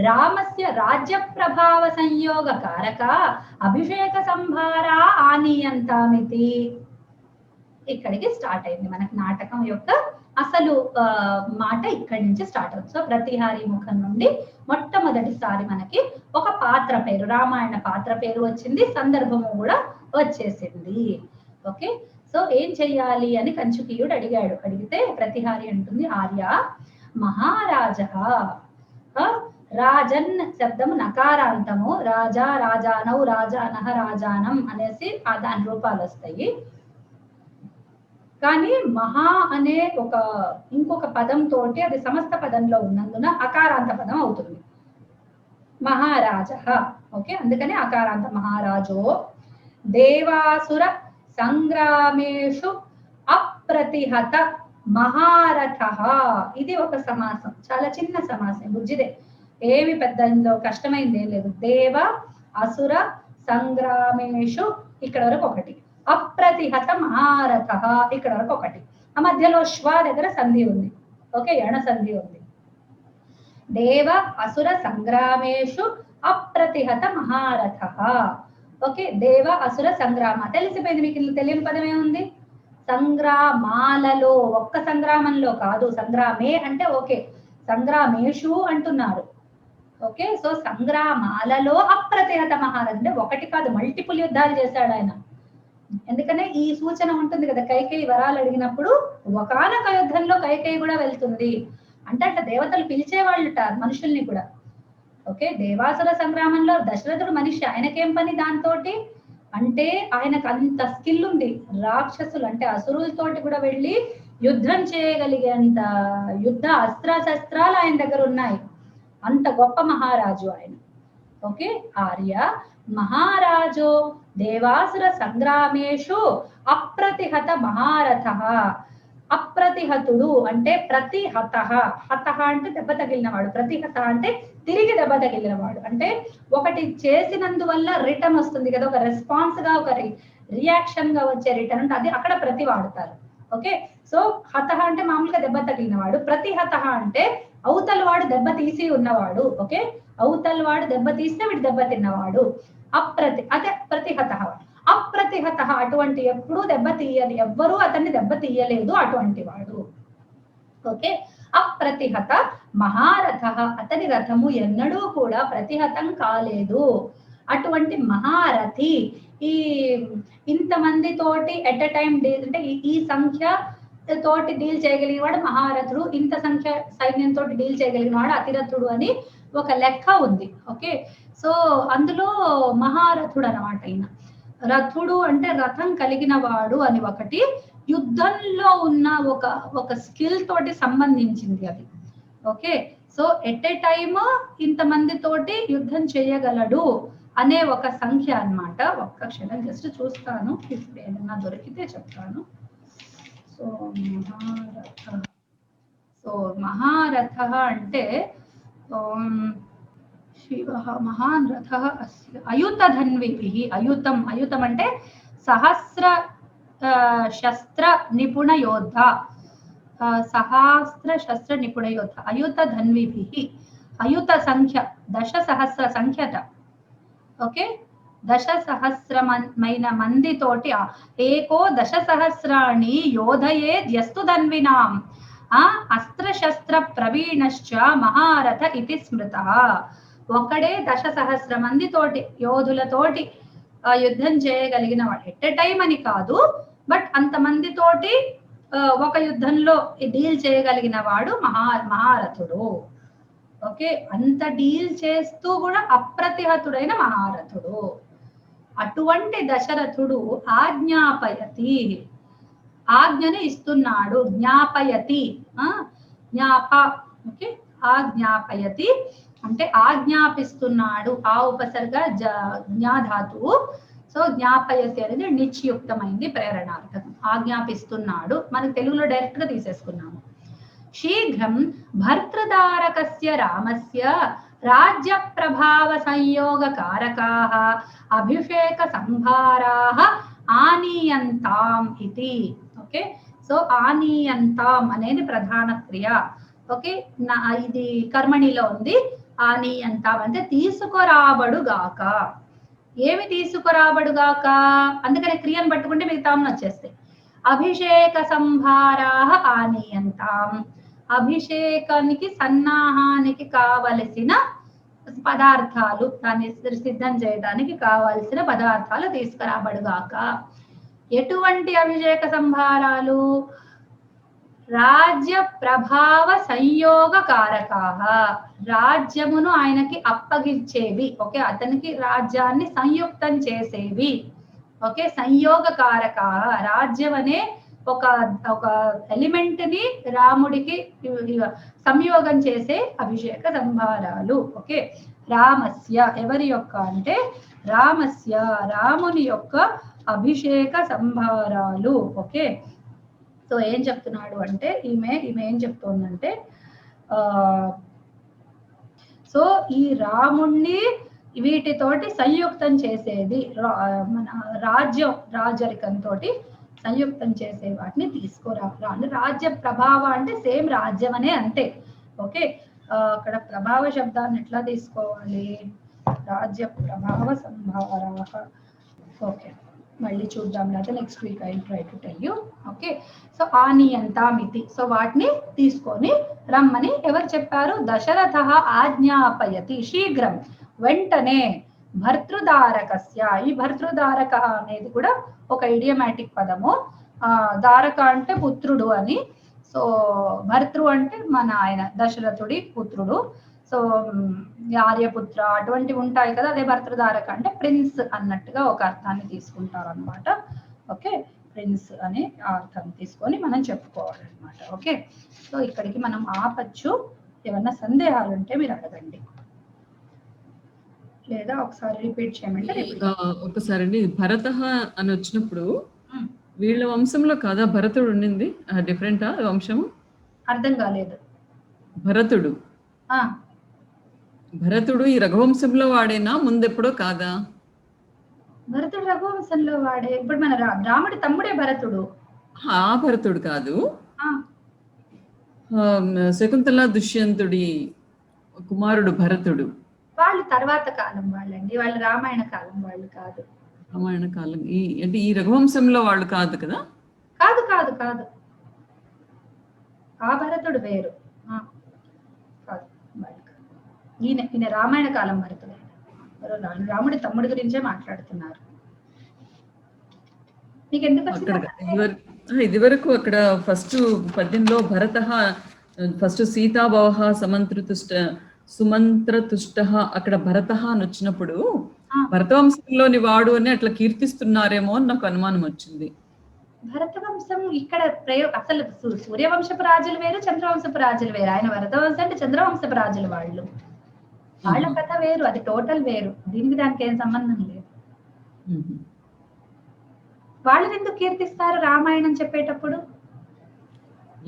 రామస్య రాజ్య ప్రభావ సంయోగ కారక అభిషేక సంభారా ఆనీయంతామితి. ఇక్కడికి స్టార్ట్ అయింది మనకు నాటకం యొక్క అసలు మాట ఇక్కడి నుంచి స్టార్ట్ అవుతుంది. సో ప్రతిహారి ముఖం నుండి మొట్టమొదటిసారి మనకి ఒక పాత్ర పేరు, రామాయణ పాత్ర పేరు వచ్చింది, సందర్భము కూడా వచ్చేసింది. ఓకే, సో ఏం చెయ్యాలి అని కంచుకీయుడు అడిగాడు. అడిగితే ప్రతిహారి అంటుంది ఆర్య మహారాజ, రాజన్ శబ్దము నకారాంతము, రాజా రాజానౌ రాజానహ రాజానం అనేసి దాని రూపాలు వస్తాయి. కానీ మహా అనే ఇంకొక పదం తోటి అది సమస్త పదంలో ఉన్నందున అకారాంత పదం అవుతుంది మహారాజ. ఓకే, అందుకని అకారాంత. మహారాజో దేవాసుర సంగ్రామేషు అప్రతిహత మహారథ. ఇది ఒక సమాసం, చాలా చిన్న సమాసం, బుజ్జిదే, ఏమి పెద్ద ఇందులో కష్టమైంది ఏం లేదు. దేవ అసుర సంగ్రామేషు ఇక్కడ వరకు ఒకటి, అప్రతిహత మహారథ ఇక్కడ వరకు ఒకటి, ఆ మధ్యలో శ్వ దగ్గర సంధి ఉంది. ఓకే, యణ సంధి ఉంది. దేవ అసుర సంగ్రామేషు అప్రతిహత మహారథ. ఓకే, దేవ అసుర సంగ్రామ తెలిసిపోయింది మీకు. తెలియని పదం ఏముంది? సంగ్రామాలలో, ఒక్క సంగ్రామంలో కాదు, సంగ్రామే అంటే ఓకే, సంగ్రామేషు అంటున్నారు. ఓకే, సో సంగ్రామాలలో అప్రతిహత మహారథ అంటే ఒకటి కాదు, మల్టిపుల్ యుద్ధాలు చేశాడు ఆయన. ఎందుకనే ఈ సూచన ఉంటుంది కదా, కైకేయి వరాలు అడిగినప్పుడు ఒకానొక యుద్ధంలో కైకేయి కూడా వెళ్తుంది అంటే అట్లా దేవతలు పిలిచేవాళ్ళుట మనుషుల్ని కూడా. ఓకే, దేవాసుర సంగ్రామంలో దశరథుడు మనిషి, ఆయనకేం పని దాంతో అంటే ఆయనకు అంత స్కిల్ ఉంది. రాక్షసులు అంటే అసురులతోటి కూడా వెళ్ళి యుద్ధం చేయగలిగేంత యుద్ధ అస్త్రశస్త్రాలు ఆయన దగ్గర ఉన్నాయి. అంత గొప్ప మహారాజు ఆయన. ఓకే, ఆర్య మహారాజో దేవాసుర సంగ్రామేషు అప్రతిహత మహారథ. అప్రతిహతుడు అంటే ప్రతిహత, హత అంటే దెబ్బ తగిలినవాడు, ప్రతిహత అంటే తిరిగి దెబ్బ తగిలినవాడు. అంటే ఒకటి చేసినందువల్ల రిటర్న్ వస్తుంది కదా, ఒక రెస్పాన్స్ గా, ఒక రియాక్షన్ గా వచ్చే రిటర్న్ అంటే అది అక్కడ ప్రతి వాడతారు. ఓకే, సో హత అంటే మామూలుగా దెబ్బ తగిలినవాడు, ప్రతిహత అంటే అవతల వాడు దెబ్బ తీసి ఉన్నవాడు. ఓకే, అవతల వాడు దెబ్బ తీస్తే వీడు దెబ్బ తిన్నవాడు. అదే ప్రతిహత. అప్రతిహత అటువంటి ఎప్పుడూ దెబ్బ తీయని, ఎవ్వరూ అతన్ని దెబ్బ తీయలేదు అటువంటి వాడు. ఓకే, అప్రతిహత మహారథ అతని రథము ఎన్నడూ కూడా ప్రతిహతం కాలేదు. అటువంటి మహారథి, ఈ ఇంతమంది తోటి ఎట్ ఎ టైం డీల్ అంటే ఈ సంఖ్య తోటి డీల్ చేయగలిగిన వాడు మహారథుడు, ఇంత సంఖ్య సైన్యంతో డీల్ చేయగలిగిన వాడు అతిరథుడు అని ఒక లెక్క ఉంది. ఓకే, సో అందులో మహారథుడు అనమాట ఈయన. రథుడు అంటే రథం కలిగిన వాడు అని ఒకటి, యుద్ధంలో ఉన్న ఒక స్కిల్ తోటి సంబంధించింది అది. Okay, so at a time ఇంతమంది తోటి యుద్ధం చేయగలడు అనే ఒక సంఖ్య అన్నమాట. ఒక్క క్షణం జస్ట్ చూస్తాను, ఇప్పుడు ఏదన్నా దొరికితే చెప్తాను. సో మహారథ అంటే శివ మహాన్ రథ అయుత ధన్విభిః. అయుతం అంటే సహస్ర శస్త్ర నిపుణ యోధ, సహస్ర శస్త్ర నిపుణ యోధ. అయుత ధన్విభిః, అయుత సంఖ్య దశ సహస్ర సంఖ్యట. ఓకే, దశ సహస్రమైన మంది తోటి ఏకో దశ సహస్రాణి యోధయేద్యస్తు ధన్వినాం అస్త్రశస్త్ర ప్రవీణశ్చ మహారథ ఇతి స్మృత. ఒక్కడే దశ సహస్ర మంది తోటి యోధులతోటి యుద్ధం చేయగలిగిన వాడు. ఎట్ ఎ టైం అని కాదు, బట్ అంతమంది తోటి ఒక యుద్ధంలో డీల్ చేయగలిగిన వాడు మహారథుడు. ఓకే, అంత డీల్ చేస్తూ కూడా అప్రతిహతుడైన మహారథుడు. అటువంటి దశరథుడు ఆజ్ఞాపయతి, ఆజ్ఞని ఇస్తున్నాడు. జ్ఞాపయతి, జ్ఞాప. ఓకే, ఆజ్ఞాపయతి అంటే ఆజ్ఞాపిస్తున్నాడు. ఆ ఉపసర్గ జ్ఞాధాతువు. సో జ్ఞాపయతి అనేది నిత్యుక్తమైంది, ప్రేరణార్థకం. ఆజ్ఞాపిస్తున్నాడు మనకు తెలుగులో డైరెక్ట్ గా తీసేసుకున్నాము. शीघ्रं भर्तृदारकस्य रामस्य राज्य प्रभाव संयोग कारकाः अभिषेक संभाराः आनीयन्ताम् इति. ఓకే, సో ఆనీయంతాం అనేది ప్రధాన క్రియ. ఓకే, ఇది కర్మణిలో ఉంది. ఆనీయంతాం అంటే తీసుకురాబడుగాక. ఏమి తీసుకురాబడుగాక, అందుకని క్రియను పట్టుకుంటే మిగతా వచ్చేస్తాయి. అభిషేక సంభారాః ఆనీయంతాం, అభిషేకానికి సన్నాహానికి కావలసిన పదార్థాలు, దాన్ని సిద్ధం చేయడానికి కావలసిన పదార్థాలు తీసుకురాబడుగాక. ఎటువంటి అభిషేక సంభారాలు? రాజ్య ప్రభావ సంయోగ కారకాః, రాజ్యమును ఆయనకి అప్పగించేవి. ఓకే, అతనికి రాజ్యాన్ని సంయుక్తం చేసేవి. ఓకే, సంయోగ కారకాః, రాజ్యం అనే ఒక ఎలిమెంట్ ని రాముడికి సంయోగం చేసే అభిషేక సంభారాలు. ఓకే, రామస్య ఎవరి యొక్క అంటే రామస్య, రాముని యొక్క అభిషేక సంభారాలు. ఓకే, సో ఏం చెప్తున్నాడు అంటే ఈమె ఏం చెప్తోందంటే సో ఈ రాముణ్ణి వీటితోటి సంయుక్తం చేసేది, మన రాజరికంతో సంయుక్తం చేసే వాటిని తీసుకురా. రాజ్య ప్రభావ అంటే సేమ్ రాజ్యం అనే అంతే. ఓకే, అక్కడ ప్రభావ శబ్దాన్ని ఎట్లా తీసుకోవాలి? రాజ్య ప్రభావ సంభారాః. ఓకే, మళ్ళీ చూద్దాం, లేదా next week I try to tell you. Okay, so ఆనీయంతామితి, సో వాటిని తీసుకొని రమ్మని ఎవరు చెప్పారు? దశరథః ఆజ్ఞాపయతి, శీఘ్రం వెంటనే. భర్తృదారకస్య, ఈ భర్తృదారక అనేది కూడా ఒక ఇడియమాటిక్ పదము. దారక అంటే పుత్రుడు అని, సో భర్తృ అంటే మన ఆయన దశరథుడి పుత్రుడు. సో ఆర్యపుత్ర అటువంటివి ఉంటాయి కదా, అదే భర్తృదారక అంటే ప్రిన్స్ అన్నట్టుగా ఒక అర్థాన్ని తీసుకుంటారు అనమాట. ఓకే, ప్రిన్స్ అనే అర్థం తీసుకొని మనం చెప్పుకోవాలన్నమాట. ఓకే, సో ఇక్కడికి మనం ఆపచ్చు. ఏమన్నా సందేహాలు ఉంటే మీరు అడగండి, లేదా ఒకసారి రిపీట్ చేయమంటే. ఒకసారి అండి, భరతః అని వచ్చినప్పుడు వీళ్ళ వంశంలో కాదా భరతుడు ఉండింది? డిఫరెంటా వంశము? అర్థం కాలేదు. భరతుడు ఈ రఘువంశంలో వాడేనా, ముందెప్పుడో కాదా? భరతుడు రఘువంశంలో వాడే. ఇప్పుడు మన రాముడి తమ్ముడే భరతుడు. ఆ భరతుడు కాదు, శకుంతల దుష్యంతుడి కుమారుడు భరతుడు. వాళ్ళు తర్వాత కాలం వాళ్ళండి, వాళ్ళు రామాయణ కాలం వాళ్ళు కాదు. రామాయణ కాలం అంటే ఈ రఘువంశంలో వాళ్ళు కాదు కదా? కాదు కాదు కాదు, ఆ భరతుడు వేరు. కాదు, ఈయన రామాయణ కాలం భరతుడు. రాముడి తమ్ముడి గురించే మాట్లాడుతున్నారు. మీకు ఎందుకు ఇది వరకు అక్కడ ఫస్ట్ పద్యంలో భరతః, ఫస్ట్ సీతాభవ సుమంత్రతుష్ట, అక్కడ భరతః అని వచ్చినప్పుడు భరతవంశంలోని వాడు అని అట్లా కీర్తిస్తున్నారేమో అని నాకు అనుమానం వచ్చింది. భరతవంశం ఇక్కడ అసలు సూర్యవంశపు రాజులు వేరు, చంద్రవంశపు రాజులు వేరు. ఆయన భరతవంశం అంటే చంద్రవంశపు రాజులు వాళ్ళు. వాళ్ళ కథ వేరు, అది టోటల్ వేరు. దీనికి దానికి ఏం సంబంధం లేదు. వాళ్ళని ఎందుకు కీర్తిస్తారు రామాయణం చెప్పేటప్పుడు?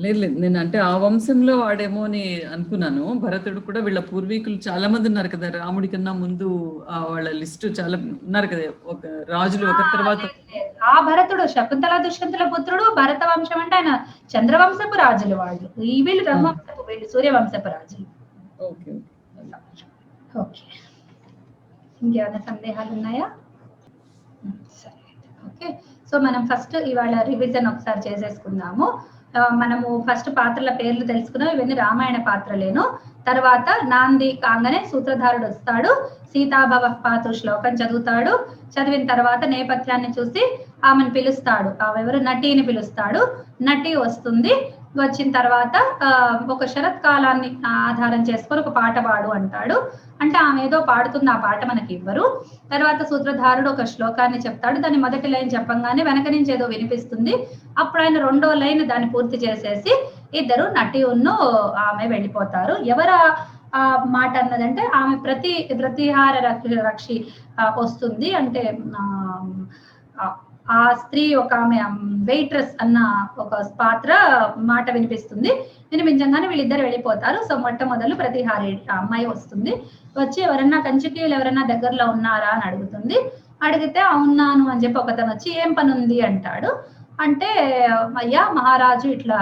లేదు, నేను అంటే ఆ వంశంలో వాడేమో అని అనుకున్నాను. భరతుడు కూడా వీళ్ళ పూర్వీకులు చాలా మంది ఉన్నారు కదా, రాముడి కన్నా ముందు వాళ్ళ లిస్టు చాలా ఉన్నారు కదా, ఒక రాజులు ఒక తర్వాత. ఆ భరతుడు శకుంతల దుష్యంతుల పుత్రుడు. భరత వంశం అంటే ఆయన చంద్రవంశపు రాజులు వాళ్ళు. ఈ వీళ్ళు రఘువంశపు, వీళ్ళు సూర్యవంశపు రాజులు. ఓకే ఓకే, ఇంకేమైనా సందేహాలు ఉన్నాయా? సరే, ఓకే. సో మనం ఫస్ట్ ఇవాళ రివిజన్ ఒకసారి చేసేసుకుందాము. మనము ఫస్ట్ పాత్రల పేర్లు తెలుసుకున్నాం. ఇవన్నీ రామాయణ పాత్రలేను. తర్వాత నాంది కాగానే సూత్రధారుడు వస్తాడు, సీతాభవ పాతు శ్లోకం చదువుతాడు. చదివిన తర్వాత నేపథ్యాన్ని చూసి ఆమెను పిలుస్తాడు, ఆమెవరు నటిని పిలుస్తాడు. నటి వస్తుంది. వచ్చిన తర్వాత ఒక శరత్కాలాన్ని ఆధారం చేసుకొని ఒక పాట పాడు అంటాడు. అంటే ఆమె ఏదో పాడుతుంది, ఆ పాట మనకి ఇవ్వరు. తర్వాత సూత్రధారుడు ఒక శ్లోకాన్ని చెప్తాడు. దాని మొదటి లైన్ చెప్పంగానే వెనక నుంచి ఏదో వినిపిస్తుంది. అప్పుడు ఆయన రెండో లైన్ దాన్ని పూర్తి చేసేసి ఇద్దరు నటి ఉన్ను ఆమె వెళ్ళిపోతారు. ఎవరు ఆ మాట అన్నదంటే ఆమె ప్రతిహార రక్షి వస్తుంది. అంటే ఆ స్త్రీ ఒక ఆమె వెయిట్రెస్ అన్న ఒక పాత్ర మాట వినిపిస్తుంది. వినిపించగానే వీళ్ళిద్దరు వెళ్ళిపోతారు. సో మొట్టమొదలు ప్రతిహారి ఆ అమ్మాయి వస్తుంది. వచ్చి ఎవరన్నా కంచుకీయులు ఎవరన్నా దగ్గరలో ఉన్నారా అని అడుగుతుంది. అడిగితే అవునాను అని చెప్పి ఒకతను వచ్చి ఏం పని ఉంది అంటాడు. అంటే అయ్యా మహారాజు ఇట్లా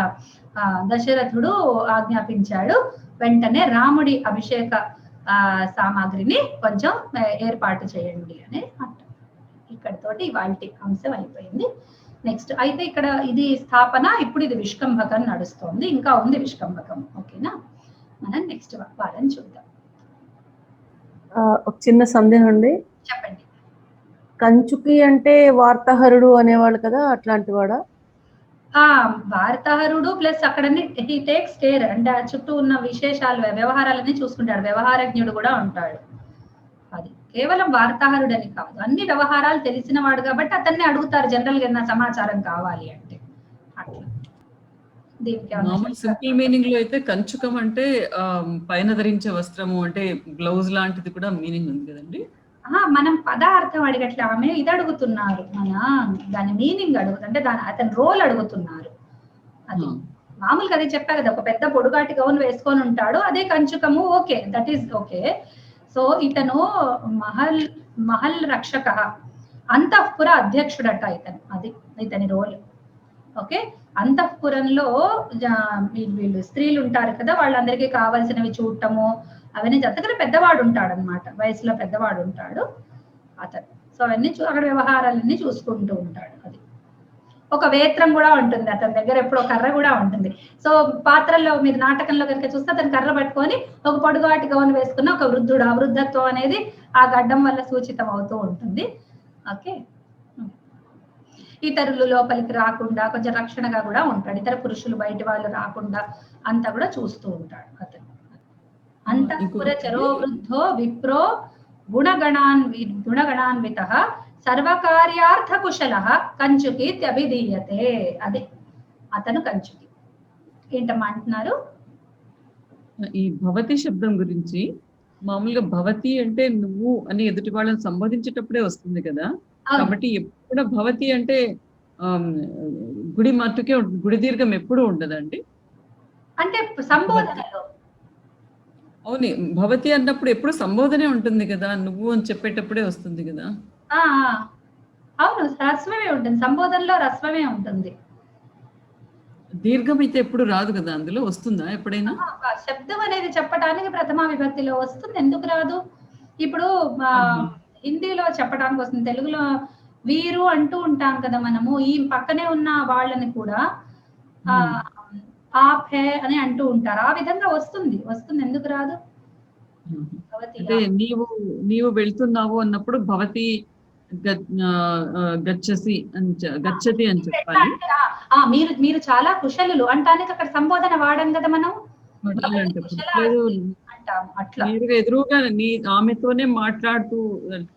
దశరథుడు ఆజ్ఞాపించాడు, వెంటనే రాముడి అభిషేక సామాగ్రిని కొంచెం ఏర్పాటు చేయండి అని అంటాడు. ఇక్కడతోటి వాటి అంశం అయిపోయింది. నెక్స్ట్ అయితే ఇక్కడ ఇది స్థాపన, ఇప్పుడు ఇది విష్కంభకం నడుస్తోంది, ఇంకా ఉంది విష్కంభకం. ఓకేనా, మనం నెక్స్ట్ వారం చూద్దాం. ఒక చిన్న సందేహం అండి. చెప్పండి. కంచుకి అంటే వార్తాహరుడు అనేవాళ్ళు కదా, అట్లాంటి వాడా? వార్తాహరుడు ప్లస్ అక్కడ హీ టేక్స్ కేర్, అంటే ఆ చుట్టూ ఉన్న విశేషాలు వ్యవహారాలన్నీ చూసుకుంటాడు. వ్యవహారజ్ఞుడు కూడా ఉంటాడు. అది కేవలం వార్తాహరుడు అని కాదు, అన్ని వ్యవహారాలు తెలిసిన వాడు కాబట్టి అతన్ని అడుగుతారు జనరల్ గా ఏదైనా సమాచారం కావాలి అంటే. అట్లా మామూలు సింపుల్ మీనింగ్ లో అయితే కంచుకం అంటే పైన ధరించే వస్త్రము అంటే గ్లౌజ్ లాంటిది కూడా మీనింగ్ ఉంది కదండి. మనం పదార్థం అడిగట్లే, ఆమె ఇది అడుగుతున్నారు, మన దాని మీనింగ్ అంటే దాని అతని రోల్ అడుగుతున్నారు. అది మామూలుగా అదే చెప్పా కదా, ఒక పెద్ద పొడుగాటి గౌన్ వేసుకొని ఉంటాడు, అదే కంచుకము. Okay, that is okay. So ఇతను మహల్ రక్షక, అంతఃపుర అధ్యక్షుడట ఇతను, అది ఇతని రోల్. ఓకే, అంతఃపురంలో వీళ్ళు స్త్రీలు ఉంటారు కదా, వాళ్ళందరికీ కావాల్సినవి చూడటము అవన్నీ జతకనే పెద్దవాడు ఉంటాడు అనమాట, వయసులో పెద్దవాడు ఉంటాడు అతను. సో అవన్నీ అక్కడ వ్యవహారాలన్నీ చూసుకుంటూ ఉంటాడు. అది ఒక వేత్రం కూడా ఉంటుంది అతని దగ్గర, ఎప్పుడు కర్ర కూడా ఉంటుంది. సో పాత్రల్లో మీరు నాటకంలో కనుక చూస్తే అతను కర్ర పట్టుకొని ఒక పొడుగాటి గౌను వేసుకున్న ఒక వృద్ధుడు. ఆ వృద్ధత్వం అనేది ఆ గడ్డం వల్ల సూచితం అవుతూ ఉంటుంది. ఓకే, ఇతరులు లోపలికి రాకుండా కొంచెం రక్షణగా కూడా ఉంటాడు, ఇతర పురుషులు బయట వాళ్ళు రాకుండా అంతా కూడా చూస్తూ ఉంటాడు అతను. అంతఃపుర చరో వృద్ధో విప్రో గుణగణాన్వితః సర్వకార్యార్థ కుశలః కంచుకీత్యభిధీయతే. అది అతను కంచుకి. ఏంటమ్మా అంటున్నారు? ఈ భవతి శబ్దం గురించి, మామూలుగా భవతి అంటే నువ్వు అని ఎదుటి వాళ్ళని సంబోధించేటప్పుడే వస్తుంది కదా, కాబట్టి ఎప్పుడు భవతి అంటే గుడి మట్టుకే గుడి దీర్ఘం ఎప్పుడు ఉండదండి, అంటే సంబోధనలో. అవును, భవతి అన్నప్పుడు ఎప్పుడు సంబోధనే ఉంటుంది కదా, నువ్వు అని చెప్పేటప్పుడే వస్తుంది కదా. అవును, రస్వమే ఉంటుంది, సంబోధనలో రస్వమే ఉంటుంది. దీర్ఘం అయితే ఎప్పుడు రాదు కదా, అందులో వస్తుందా ఎప్పుడైనా? శబ్దం అనేది చెప్పడానికి ప్రథమా విభక్తిలో వస్తుంది, ఎందుకు రాదు? ఇప్పుడు హిందీలో చెప్పడానికి వస్తుంది, తెలుగులో వీరు అంటూ ఉంటాం కదా మనము, ఈ పక్కనే ఉన్న వాళ్ళని కూడా ఆప్ హే అని అంటూ ఉంటారు, ఆ విధంగా వస్తుంది, ఎందుకు రాదు? అంటే నీవు వెళ్తున్నావు అన్నప్పుడు భవతి గచ్చసి గచ్చతి అని చెప్పాలి. మీరు చాలా కుశలులు అంటానికి అక్కడ సంబోధన వాడం కదా మనం, ఎదురుగా ఆమెతోనే మాట్లాడుతూ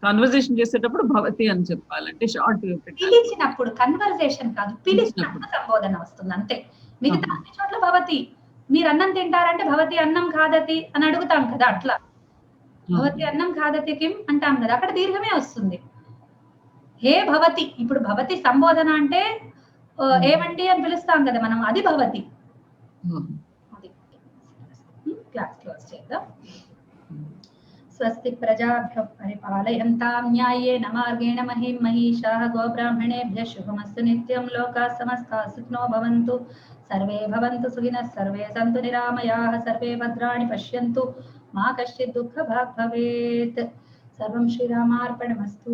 కన్వర్జేషన్ చేసేటప్పుడు భవతి అని చెప్పాలి, అంటే షార్ట్. పిలిచినప్పుడు కన్వర్జేషన్ కాదు, పిలిచినప్పుడు సంబోధన వస్తుంది అంతే. మిగతా అన్ని చోట్ల భవతి. మీరు అన్నం తింటారంటే భవతి అన్నం ఖాదతి అని అడుగుతాం కదా, అట్లా భవతి అన్నం ఖాదతి కిం అంటాం కదా, అక్కడ దీర్ఘమే వస్తుంది. హే భవతి, ఇప్పుడు భవతి సంబోధన అంటే ఏమండి అని పిలుస్తాం కదా మనం, అది భవతి. క్లాస్ క్లోజ్ చేద్దాం. స్వస్తి ప్రజాభ్యః పరిపాలయంతాం న్యాయేన మార్గేణ మహిం మహిషాః గోబ్రాహ్మణేభ్యः శుభమస్తు నిత్యం. లోకాః సమస్తాః సుఖినో భవంతు, సర్వే భవంతు సుఖినః, సర్వే సంతు నిరామయాః, సర్వే భద్రాణి పశ్యంతు, మా కశ్చిత్ దుఃఖభాగ్ భవేత్. సర్వం శ్రీరామార్పణమస్తు.